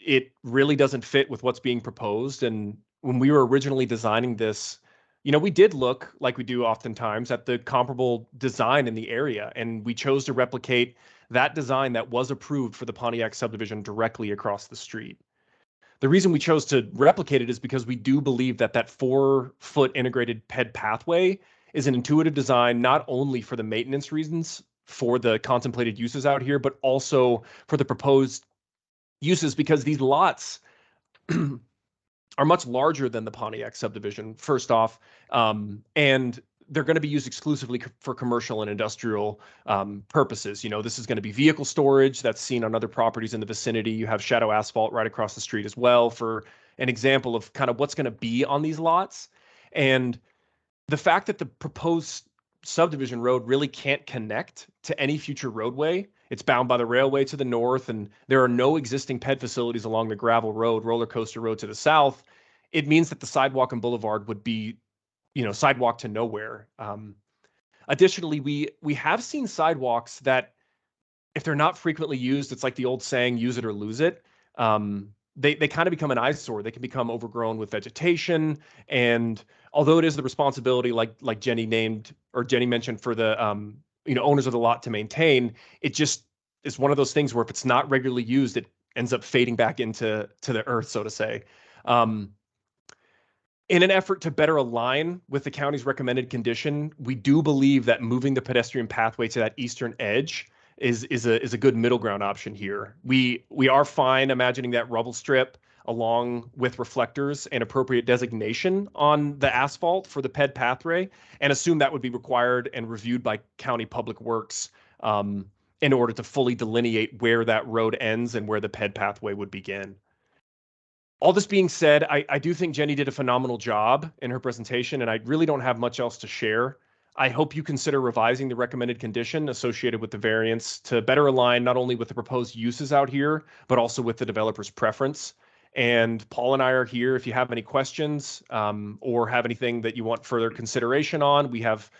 It really doesn't fit with what's being proposed. And when we were originally designing this, you know, we did look, like we do oftentimes, at the comparable design in the area, and we chose to replicate that design that was approved for the Pontiac subdivision directly across the street. The reason we chose to replicate it is because we do believe that that 4-foot integrated ped pathway is an intuitive design, not only for the maintenance reasons for the contemplated uses out here, but also for the proposed uses, because these lots are much larger than the Pontiac subdivision, first off, and they're going to be used exclusively for commercial and industrial purposes. You know, this is going to be vehicle storage that's seen on other properties in the vicinity. You have Shadow Asphalt right across the street as well for an example of kind of what's going to be on these lots. And the fact that the proposed subdivision road really can't connect to any future roadway It's bound by the railway to the north, and there are no existing ped facilities along the gravel road, roller coaster road to the south. It means that the sidewalk and boulevard would be, sidewalk to nowhere. Additionally, we have seen sidewalks that, if they're not frequently used, it's like the old saying, use it or lose it. They kind of become an eyesore. They can become overgrown with vegetation. And although it is the responsibility, like Jenny mentioned, for the owners of the lot to maintain, it just is one of those things where if it's not regularly used, it ends up fading back into the earth, so to say. In an effort to better align with the county's recommended condition, we do believe that moving the pedestrian pathway to that eastern edge is a good middle ground option here. We are fine imagining that rubble strip along with reflectors and appropriate designation on the asphalt for the ped pathway, and assume that would be required and reviewed by County Public Works in order to fully delineate where that road ends and where the ped pathway would begin. All this being said, I do think Jenny did a phenomenal job in her presentation, and I really don't have much else to share. I hope you consider revising the recommended condition associated with the variance to better align not only with the proposed uses out here, but also with the developer's preference. And Paul and I are here if you have any questions or have anything that you want further consideration on. We have,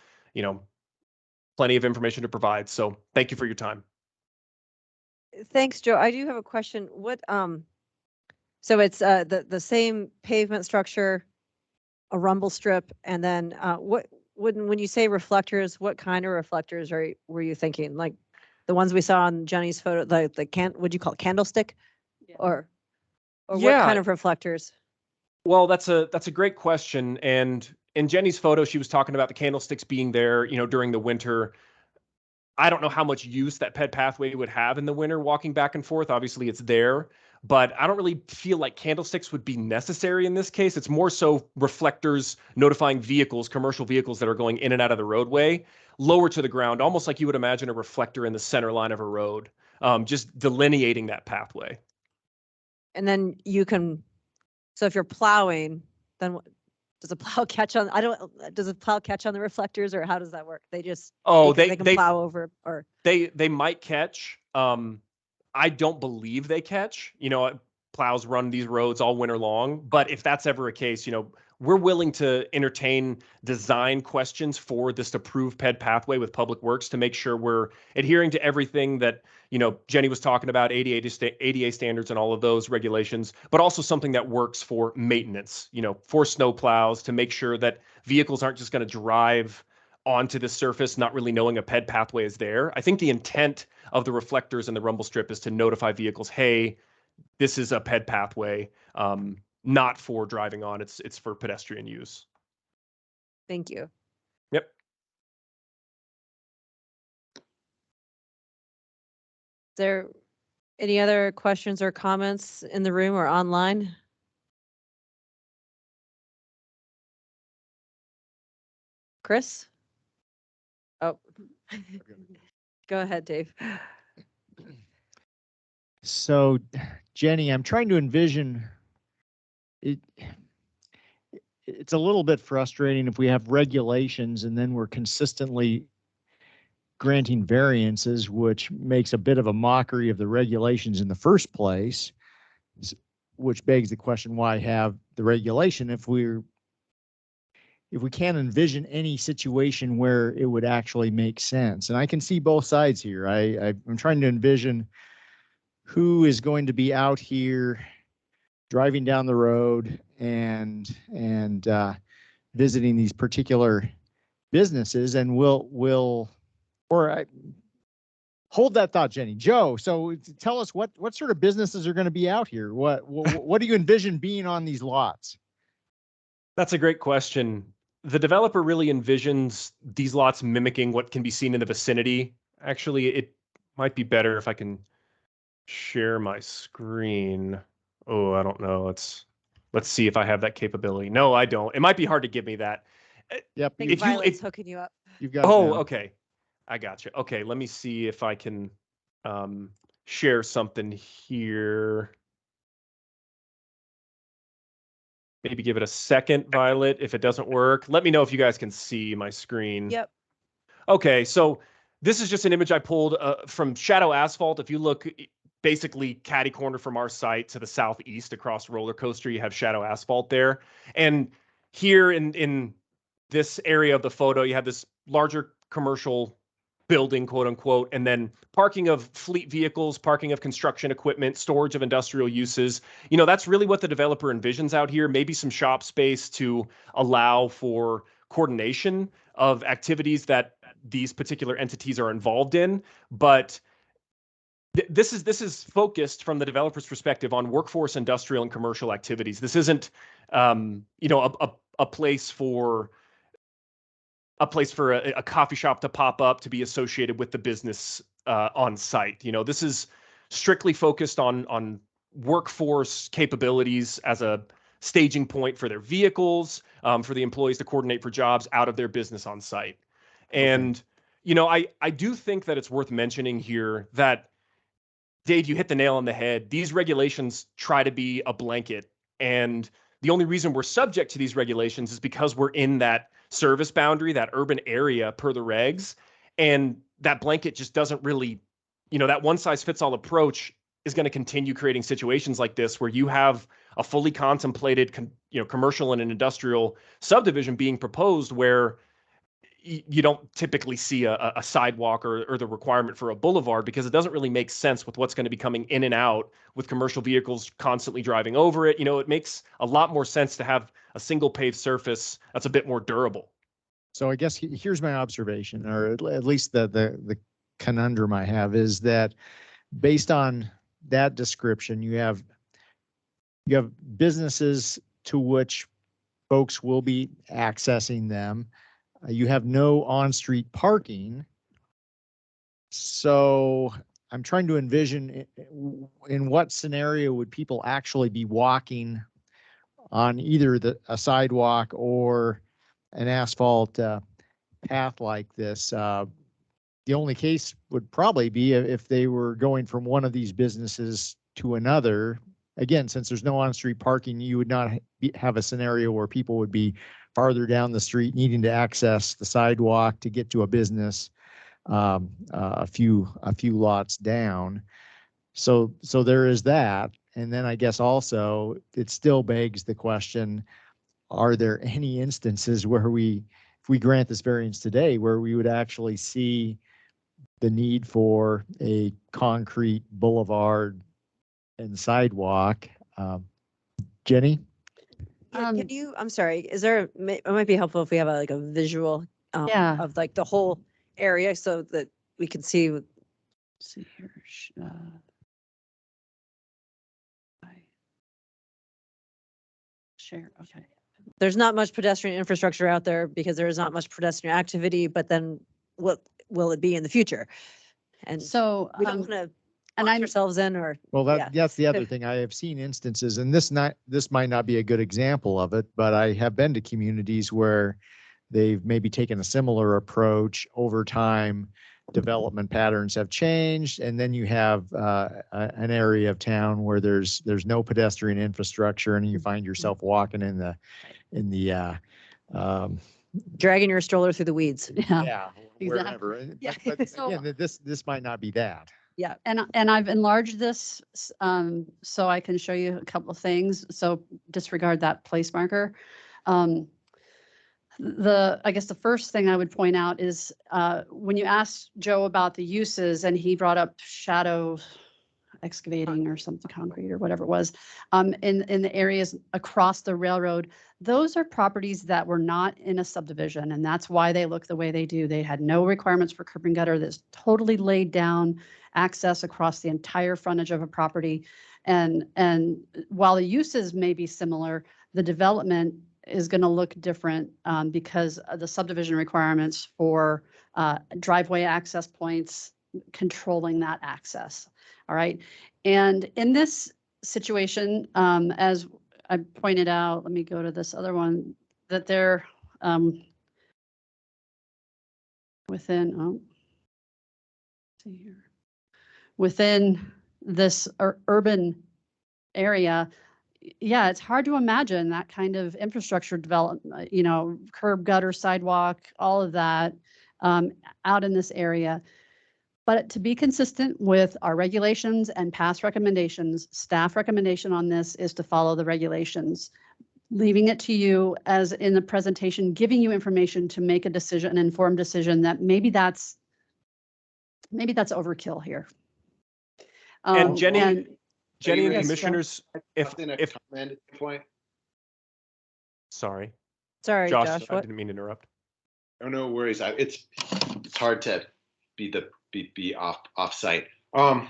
plenty of information to provide. So thank you for your time. Thanks, Joe. I do have a question. So it's the same pavement structure, a rumble strip, and then when you say reflectors, what kind of reflectors were you thinking? Like the ones we saw on Jenny's photo, would you call it candlestick, or what kind of reflectors? Well, that's a great question. And in Jenny's photo, she was talking about the candlesticks being there, during the winter. I don't know how much use that ped pathway would have in the winter walking back and forth. Obviously, it's there, but I don't really feel like candlesticks would be necessary in this case. It's more so reflectors notifying vehicles, commercial vehicles that are going in and out of the roadway, lower to the ground, almost like you would imagine a reflector in the center line of a road, just delineating that pathway. And then so if you're plowing, then does a plow catch on? Does a plow catch on the reflectors, or how does that work? They just they can plow over, or they might catch. I don't believe they catch. Plows run these roads all winter long. But if that's ever a case, we're willing to entertain design questions for this approved ped pathway with Public Works to make sure we're adhering to everything that, Jenny was talking about, ADA standards and all of those regulations, but also something that works for maintenance, for snow plows, to make sure that vehicles aren't just going to drive onto the surface not really knowing a ped pathway is there. I think the intent of the reflectors and the rumble strip is to notify vehicles, hey, this is a ped pathway, not for driving on. It's for pedestrian use. Thank you. Yep. Is there any other questions or comments in the room or online? Chris? Oh, go ahead, Dave. So, Jenny, I'm trying to envision it. It's a little bit frustrating if we have regulations and then we're consistently granting variances, which makes a bit of a mockery of the regulations in the first place, which begs the question, why have the regulation if we can't envision any situation where it would actually make sense? And I can see both sides here. I'm trying to envision who is going to be out here driving down the road and visiting these particular businesses, and hold that thought, Jenny. Joe, so tell us what sort of businesses are going to be out here? What do you envision being on these lots? That's a great question. The developer really envisions these lots mimicking what can be seen in the vicinity. Actually, it might be better if I can share my screen. Oh, I don't know. Let's see if I have that capability. No, I don't. It might be hard to give me that. Yep. I think Violet's hooking you up. You've got. Oh, okay. I got you. Okay, let me see if I can share something here. Maybe give it a second, Violet. If it doesn't work, let me know if you guys can see my screen. Yep. Okay, so this is just an image I pulled from Shadow Asphalt. If you look basically catty corner from our site to the southeast across Roller Coaster, you have Shadow Asphalt there. And here in this area of the photo, you have this larger commercial building, quote unquote, and then parking of fleet vehicles, parking of construction equipment, storage of industrial uses. You know, that's really what the developer envisions out here. Maybe some shop space to allow for coordination of activities that these particular entities are involved in. But this is focused from the developer's perspective on workforce, industrial, and commercial activities. This isn't, you know, a place for a coffee shop to pop up to be associated with the business on site. You know, this is strictly focused on workforce capabilities as a staging point for their vehicles, for the employees to coordinate for jobs out of their business on site. And, you know, I do think that it's worth mentioning here that, Dave, you hit the nail on the head. These regulations try to be a blanket. And the only reason we're subject to these regulations is because we're in that service boundary, that urban area per the regs. And that blanket just doesn't really, you know, that one size fits all approach is going to continue creating situations like this where you have a fully contemplated, you know, commercial and an industrial subdivision being proposed where you don't typically see a sidewalk or the requirement for a boulevard, because it doesn't really make sense with what's going to be coming in and out with commercial vehicles constantly driving over it. You know, it makes a lot more sense to have a single paved surface that's a bit more durable. So I guess here's my observation, or at least the conundrum I have, is that based on that description, you have businesses to which folks will be accessing them. You have no on-street parking. So I'm trying to envision in what scenario would people actually be walking on either a sidewalk or an asphalt path like this. The only case would probably be if they were going from one of these businesses to another. Again, since there's no on-street parking, you would not have a scenario where people would be farther down the street needing to access the sidewalk to get to a business a few lots down. So there is that. And then I guess also it still begs the question, are there any instances where if we grant this variance today, where we would actually see the need for a concrete boulevard and sidewalk? Jenny? Can you, I'm sorry, it might be helpful if we have like a visual Yeah. of like the whole area so that we can see. Let's see here. Share, okay. There's not much pedestrian infrastructure out there because there is not much pedestrian activity, but then what will it be in the future? And So, we don't want to and lock I'm ourselves in or. Well, yeah. that's the other thing. I have seen instances, and this might not be a good example of it, but I have been to communities where they've maybe taken a similar approach over time. Development patterns have changed, and then you have an area of town where there's no pedestrian infrastructure, and you find yourself walking in the Dragging your stroller through the weeds. yeah, Exactly. wherever. Yeah. But So- again, this might not be that. Yeah. And I've enlarged this so I can show you a couple of things. So disregard that place marker. I guess the first thing I would point out is when you asked Joe about the uses and he brought up shadow excavating or something, concrete or whatever it was, in the areas across the railroad, those are properties that were not in a subdivision, and that's why they look the way they do. They had no requirements for curb and gutter. That's totally laid down access across the entire frontage of a property. And while the uses may be similar, the development is going to look different because of the subdivision requirements for driveway access points, controlling that access. All right. And in this situation, as I pointed out, let me go to this other one, that they're within, see here, within this urban area. Yeah, it's hard to imagine that kind of infrastructure development, curb, gutter, sidewalk, all of that out in this area. But to be consistent with our regulations and past recommendations, staff recommendation on this is to follow the regulations. Leaving it to you as in the presentation, giving you information to make a decision, an informed decision that maybe that's overkill here. And Jenny and Yes, Joe. commissioners, if comment at this point. sorry, Sorry, Josh, Josh, I what? didn't mean to interrupt. Oh, no worries. It's hard to be off site. I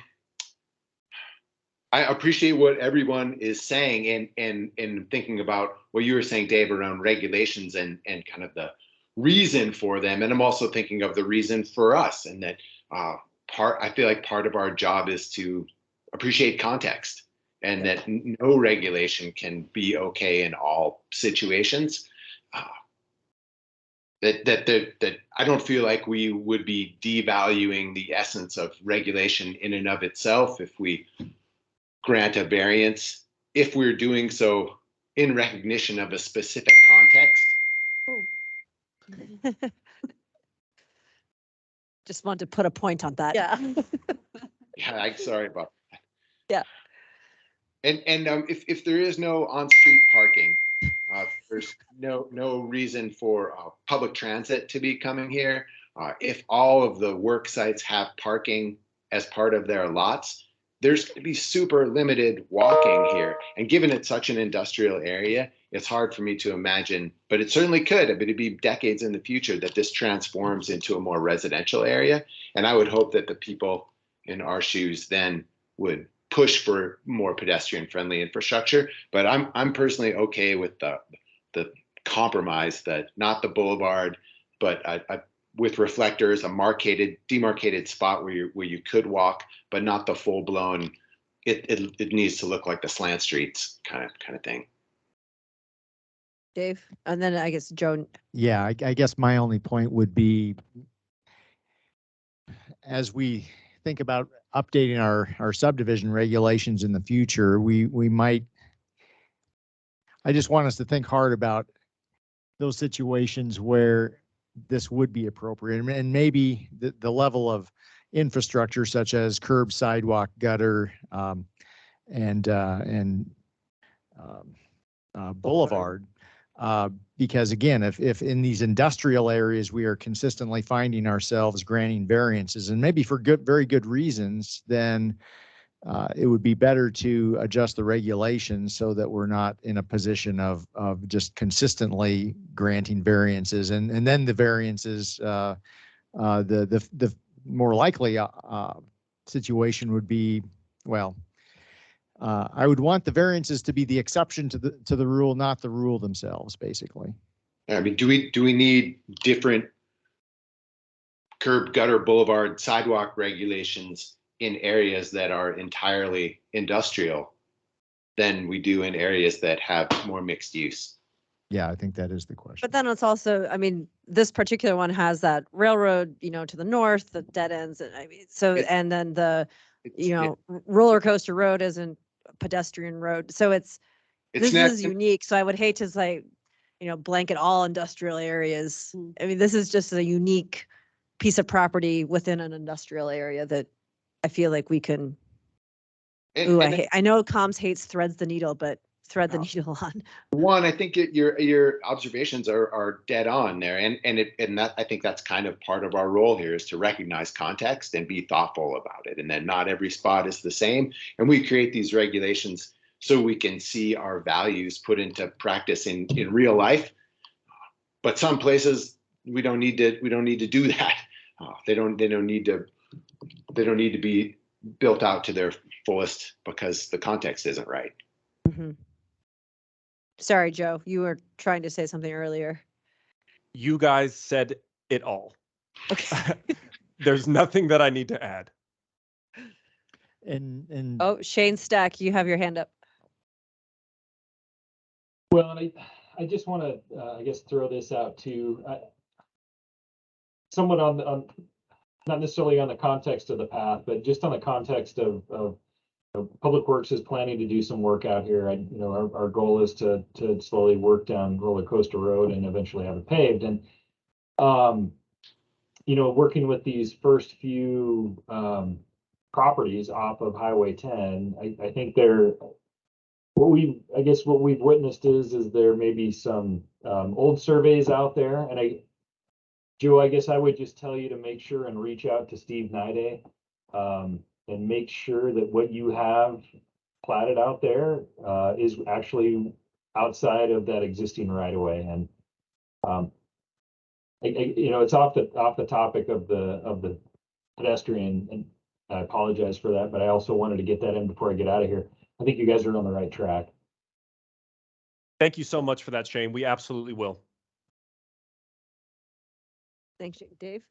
appreciate what everyone is saying and thinking about what you were saying, Dave, around regulations and kind of the reason for them. And I'm also thinking of the reason for us, and that I feel like part of our job is to appreciate context, and that no regulation can be okay in all situations. That I don't feel like we would be devaluing the essence of regulation in and of itself if we grant a variance, if we're doing so in recognition of a specific context. Just wanted to put a point on that. Yeah. Yeah, I'm sorry about that. Yeah. And if there is no on-street parking, there's no reason for public transit to be coming here. If all of the work sites have parking as part of their lots, there's going to be super limited walking here. And given it's such an industrial area, it's hard for me to imagine, but it certainly could, but it'd be decades in the future that this transforms into a more residential area. And I would hope that the people in our shoes then would push for more pedestrian friendly infrastructure. But I'm personally okay with the compromise, that not the boulevard, but with reflectors, a demarcated spot where you could walk, but not the full blown. It needs to look like the slant streets kind of thing. Dave, and then I guess Joan. Yeah, I guess my only point would be, as we think about updating our subdivision regulations in the future, we might, I just want us to think hard about those situations where this would be appropriate, and maybe the level of infrastructure such as curb, sidewalk, gutter, and boulevard. Because again, if in these industrial areas we are consistently finding ourselves granting variances, and maybe for very good reasons, then it would be better to adjust the regulations so that we're not in a position of just consistently granting variances, and then the variances, the more likely situation would be, well, I would want the variances to be the exception to the rule, not the rule themselves, basically. I mean, do we need different curb, gutter, boulevard, sidewalk regulations in areas that are entirely industrial than we do in areas that have more mixed use? Yeah, I think that is the question. But then it's also, I mean, this particular one has that railroad, to the north, the dead ends, and I mean, so, and then the, roller coaster road isn't a pedestrian road. So this is unique. So I would hate to say, blanket all industrial areas. I mean, this is just a unique piece of property within an industrial area that I feel like we can. I know comms hates threads the needle, but thread the needle on. One, I think your observations are dead on there, and that, I think that's kind of part of our role here, is to recognize context and be thoughtful about it, and then not every spot is the same, and we create these regulations so we can see our values put into practice in real life. But some places we don't need to do that. They don't need to be built out to their fullest because the context isn't right. Mm-hmm. Sorry, Joe, you were trying to say something earlier. You guys said it all. Okay. There's nothing that I need to add. And oh, Shane Stack, you have your hand up. Well, and I just want to, I guess, throw this out too. Somewhat on not necessarily on the context of the path, but just on the context of Public Works is planning to do some work out here. Our goal is to slowly work down Roller Coaster Road and eventually have it paved. And you know, working with these first few properties off of Highway 10, I think what we've witnessed is there may be some old surveys out there, and Joe, I guess I would just tell you to make sure and reach out to Steve Nide, and make sure that what you have platted out there is actually outside of that existing right of way. And you know, it's off the topic of the pedestrian, and I apologize for that, but I also wanted to get that in before I get out of here. I think you guys are on the right track. Thank you so much for that, Shane. We absolutely will. Thanks, Dave.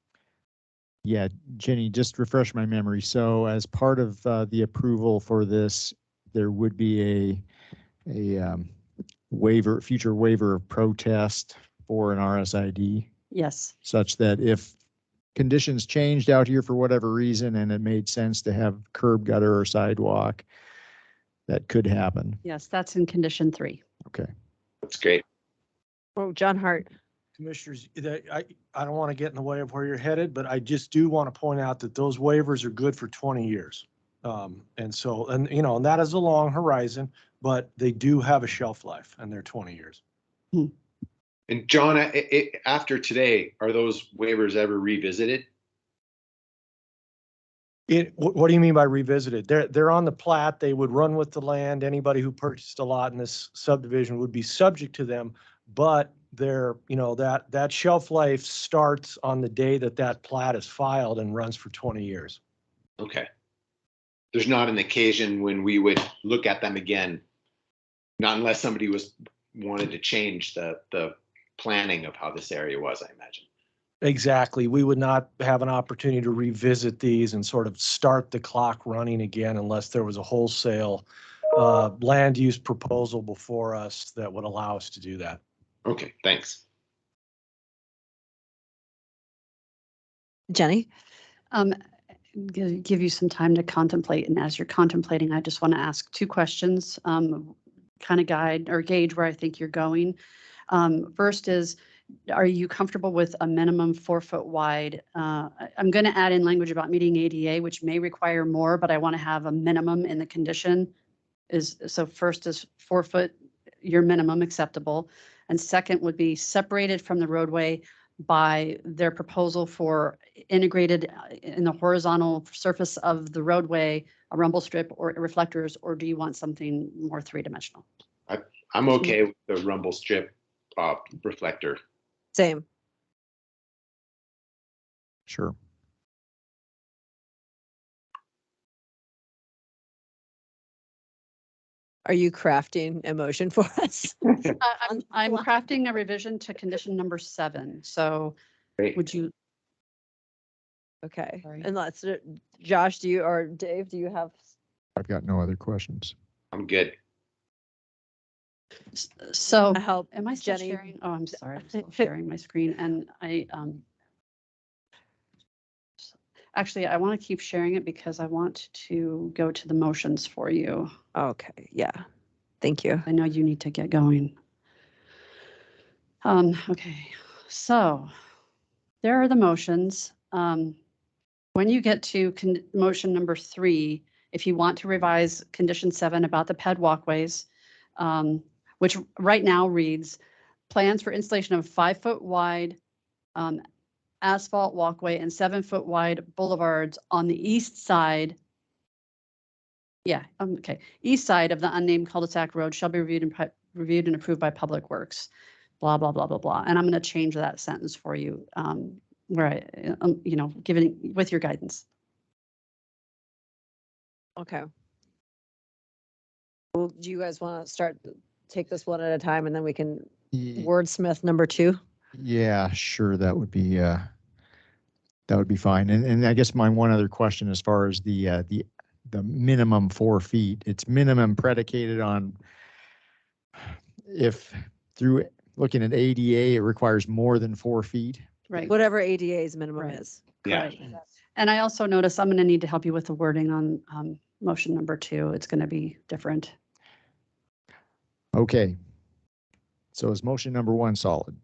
Yeah, Jenny, just refresh my memory. So as part of the approval for this, there would be a waiver, future waiver of protest for an RSID, Yes. such that if conditions changed out here for whatever reason and it made sense to have curb, gutter, or sidewalk, that could happen. Yes, that's in condition 3. Okay. That's great. Oh, John Hart. Commissioners, I don't want to get in the way of where you're headed, but I just do want to point out that those waivers are good for 20 years. And so, and you know, and that is a long horizon, but they do have a shelf life and they're 20 years. And John, after today, are those waivers ever revisited? What do you mean by revisited? They're on the plat. They would run with the land. Anybody who purchased a lot in this subdivision would be subject to them, but they're, you know, that shelf life starts on the day that plat is filed and runs for 20 years. Okay. There's not an occasion when we would look at them again, not unless somebody wanted to change the planning of how this area was, I imagine. Exactly. We would not have an opportunity to revisit these and sort of start the clock running again unless there was a wholesale land use proposal before us that would allow us to do that. Okay, thanks. Jenny? Give you some time to contemplate. And as you're contemplating, I just want to ask 2 questions, kind of guide or gauge where I think you're going. First is, are you comfortable with a minimum 4-foot wide? I'm going to add in language about meeting ADA, which may require more, but I want to have a minimum in the condition. So first is 4 foot, your minimum acceptable. And second would be separated from the roadway by their proposal for integrated in the horizontal surface of the roadway, a rumble strip or reflectors, or do you want something more 3-dimensional? I'm okay with the rumble strip reflector. Same. Sure. Are you crafting a motion for us? I'm crafting a revision to condition number 7. So Great. would you? Okay. Sorry. And let's, Josh, do you, or Dave, do you have? I've got no other questions. I'm good. So I help am I still Jenny. sharing? Oh, I'm sorry. I'm still sharing my screen, and actually, I want to keep sharing it because I want to go to the motions for you. Okay. Yeah. Thank you. I know you need to get going. Okay, so there are the motions. When you get to motion number 3, if you want to revise condition 7 about the Ped Walkways, which right now reads, plans for installation of 5-foot wide asphalt walkway and 7-foot wide boulevards on the east side. Yeah, okay. East side of the unnamed cul-de-sac road shall be reviewed and approved by Public Works. Blah, blah, blah, blah, blah. And I'm going to change that sentence for you, where I, you know, given with your guidance. Okay. Well, do you guys want to take this one at a time and then we can wordsmith number 2? Yeah, sure. That would be fine. And I guess my one other question as far as the minimum 4 feet, it's minimum predicated on if through looking at ADA, it requires more than 4 feet. Right. Whatever ADA's minimum Right. is. Yeah. Right. And I also noticed I'm going to need to help you with the wording on motion number 2. It's going to be different. Okay. So is motion number 1 solid?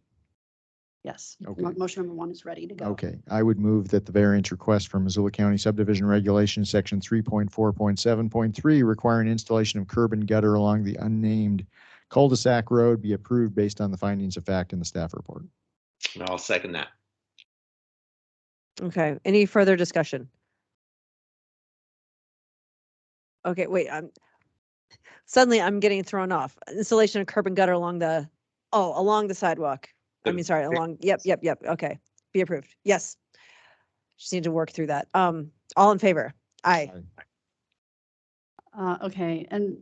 Yes. Okay. Motion number 1 is ready to go. Okay, I would move that the variance request from Missoula County Subdivision Regulations, Section 3.4.7.3, requiring installation of curb and gutter along the unnamed cul-de-sac road be approved based on the findings of fact in the staff report. And I'll second that. Okay, any further discussion? Okay, wait, suddenly I'm getting thrown off. Installation of curb and gutter along the sidewalk. Sorry, yep, okay. Be approved. Yes. Just need to work through that. All in favor? Aye. Okay, and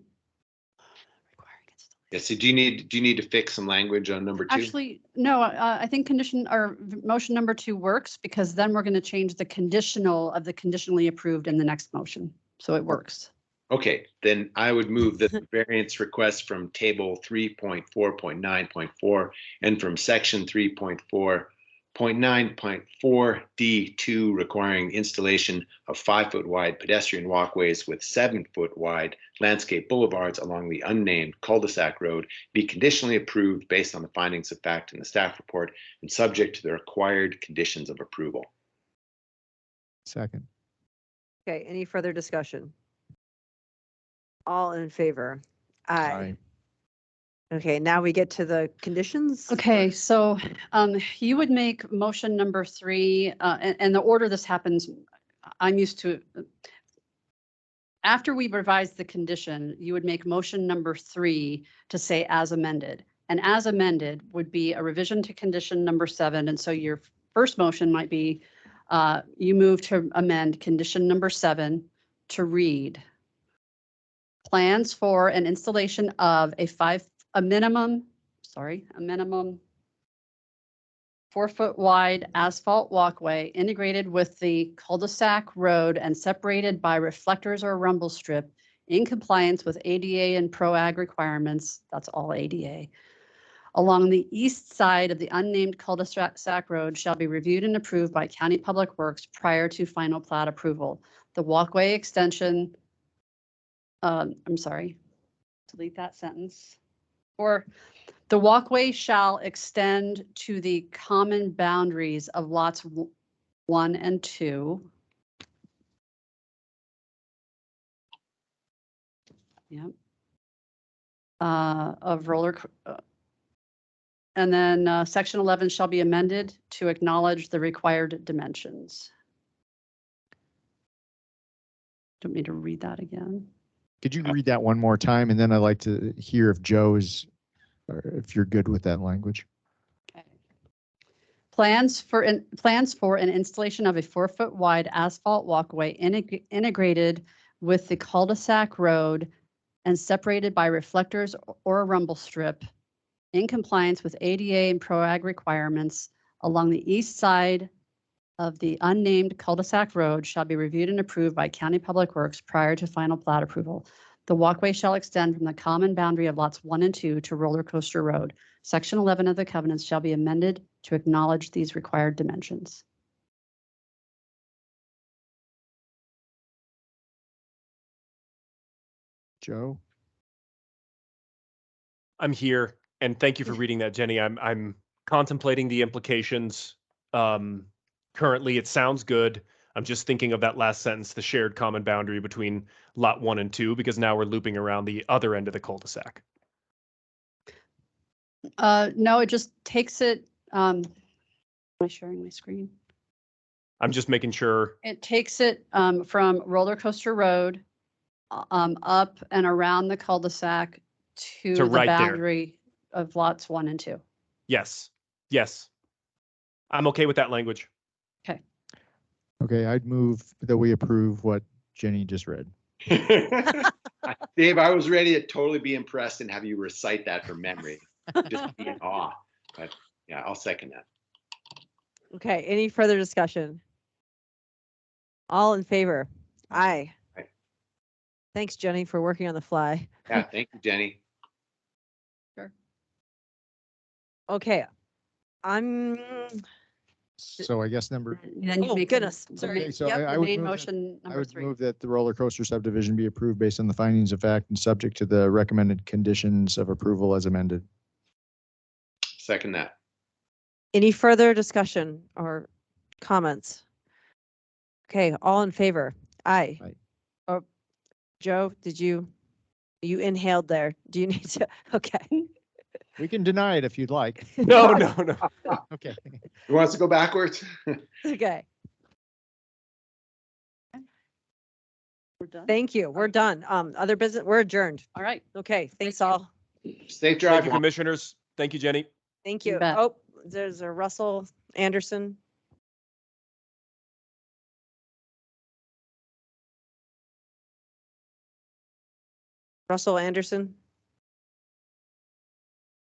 Yeah, so do you need to fix some language on number 2? actually, no, I think motion number 2 works because then we're going to change the conditional of the conditionally approved in the next motion. So it works. Okay, then I would move that the variance request from table 3.4.9.4 and from section 3.4.9.4 D2 requiring installation of 5-foot wide pedestrian walkways with 7-foot wide landscape boulevards along the unnamed cul-de-sac road be conditionally approved based on the findings of fact in the staff report and subject to the required conditions of approval. Second. Okay, any further discussion? All in favor? Aye. Okay, now we get to the conditions. Okay, so you would make motion number 3, and the order this happens, I'm used to. After we revise the condition, you would make motion number 3 to say as amended. And as amended would be a revision to condition number 7. And so your first motion might be you move to amend condition number 7 to read plans for an installation of a minimum 4-foot wide asphalt walkway integrated with the cul-de-sac road and separated by reflectors or rumble strip in compliance with ADA and PRO-AG requirements. That's all ADA. Along the east side of the unnamed cul-de-sac road shall be reviewed and approved by County Public Works prior to final plat approval. The walkway extension, delete that sentence. Or the walkway shall extend to the common boundaries of lots 1 and 2. Yep. And then section 11 shall be amended to acknowledge the required dimensions. Don't need to read that again. Could you read that one more time? And then I'd like to hear if if you're good with that language. Okay. Plans for an installation of a 4-foot wide asphalt walkway integrated with the cul-de-sac road and separated by reflectors or a rumble strip in compliance with ADA and PRO-AG requirements along the east side of the unnamed cul-de-sac road shall be reviewed and approved by County Public Works prior to final plat approval. The walkway shall extend from the common boundary of lots 1 and 2 to Roller Coaster Road. Section 11 of the covenants shall be amended to acknowledge these required dimensions. Joe? I'm here, and thank you for reading that, Jenny. I'm contemplating the implications. Currently, it sounds good. I'm just thinking of that last sentence, the shared common boundary between lot 1 and 2, because now we're looping around the other end of the cul-de-sac. No, it just takes it. Am I sharing my screen? I'm just making sure. It takes it from Roller Coaster Road up and around the cul-de-sac to the right boundary of lots 1 and 2. Yes. I'm okay with that language. Okay. Okay, I'd move that we approve what Jenny just read. Dave, I was ready to totally be impressed and have you recite that from memory. Just be in awe. But yeah, I'll second that. Okay, any further discussion? All in favor? Aye. Aye. Thanks, Jenny, for working on the fly. Yeah, thank you, Jenny. Sure. Okay, I'm. So I guess number. Then you Oh, make goodness. the Sorry. main- So yep, I the would main move that- motion I number would 3. move that the roller coaster subdivision be approved based on the findings of fact and subject to the recommended conditions of approval as amended. Second that. Any further discussion or comments? Okay, all in favor? Aye. Aye. Oh, Joe, you inhaled there? Do you need to? Okay. We can deny it if you'd like. No, no, no. Okay. Who wants to go backwards? Okay. We're done. Thank you. We're done. Other business, we're adjourned. All right. Okay, thanks all. Safe drive. Thank you, commissioners. Thank you, Jenny. Thank You you. bet. Oh, there's a Russell Anderson. Russell Anderson.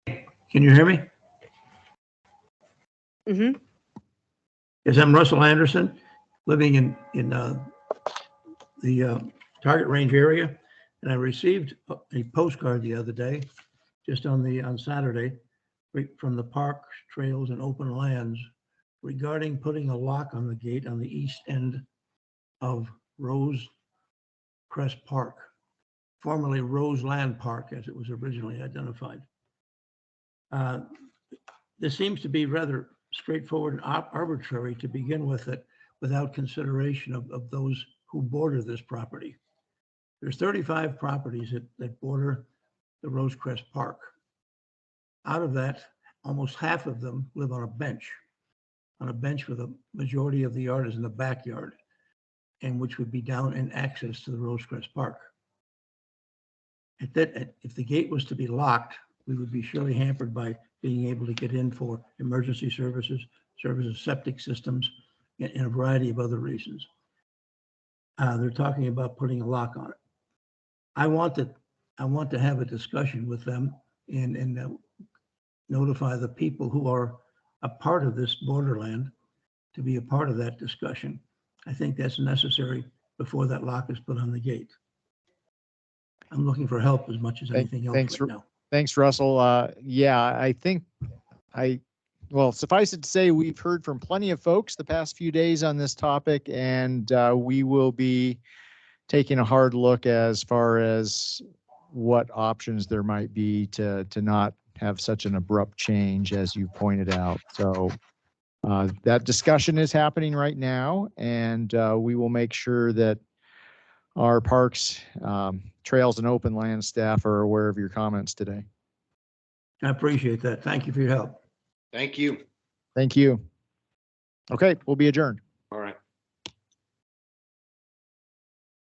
Can you hear me? Mm-hmm. Yes, I'm Russell Anderson, living in the Target Range area, and I received a postcard the other day, just on Saturday, from the parks, trails, and open lands regarding putting a lock on the gate on the east end of Rose Crest Park, formerly Roseland Park, as it was originally identified. This seems to be rather straightforward and arbitrary to begin with, it without consideration of those who border this property. There's 35 properties that border the Rosecrest Park. Out of that, almost half of them live on a bench where the majority of the yard is in the backyard, and which would be down in access to the Rosecrest Park. If the gate was to be locked, we would be surely hampered by being able to get in for emergency services, septic systems, and a variety of other reasons. They're talking about putting a lock on it. I want to have a discussion with them and notify the people who are a part of this borderland to be a part of that discussion. I think that's necessary before that lock is put on the gate. I'm looking for help as much as anything else right now. Thanks, Russell. Yeah, I think well, suffice it to say, we've heard from plenty of folks the past few days on this topic, and we will be taking a hard look as far as what options there might be to not have such an abrupt change as you pointed out. So that discussion is happening right now, and we will make sure that our parks, trails, and open land staff are aware of your comments today. I appreciate that. Thank you for your help. Thank you. Thank you. Okay, we'll be adjourned.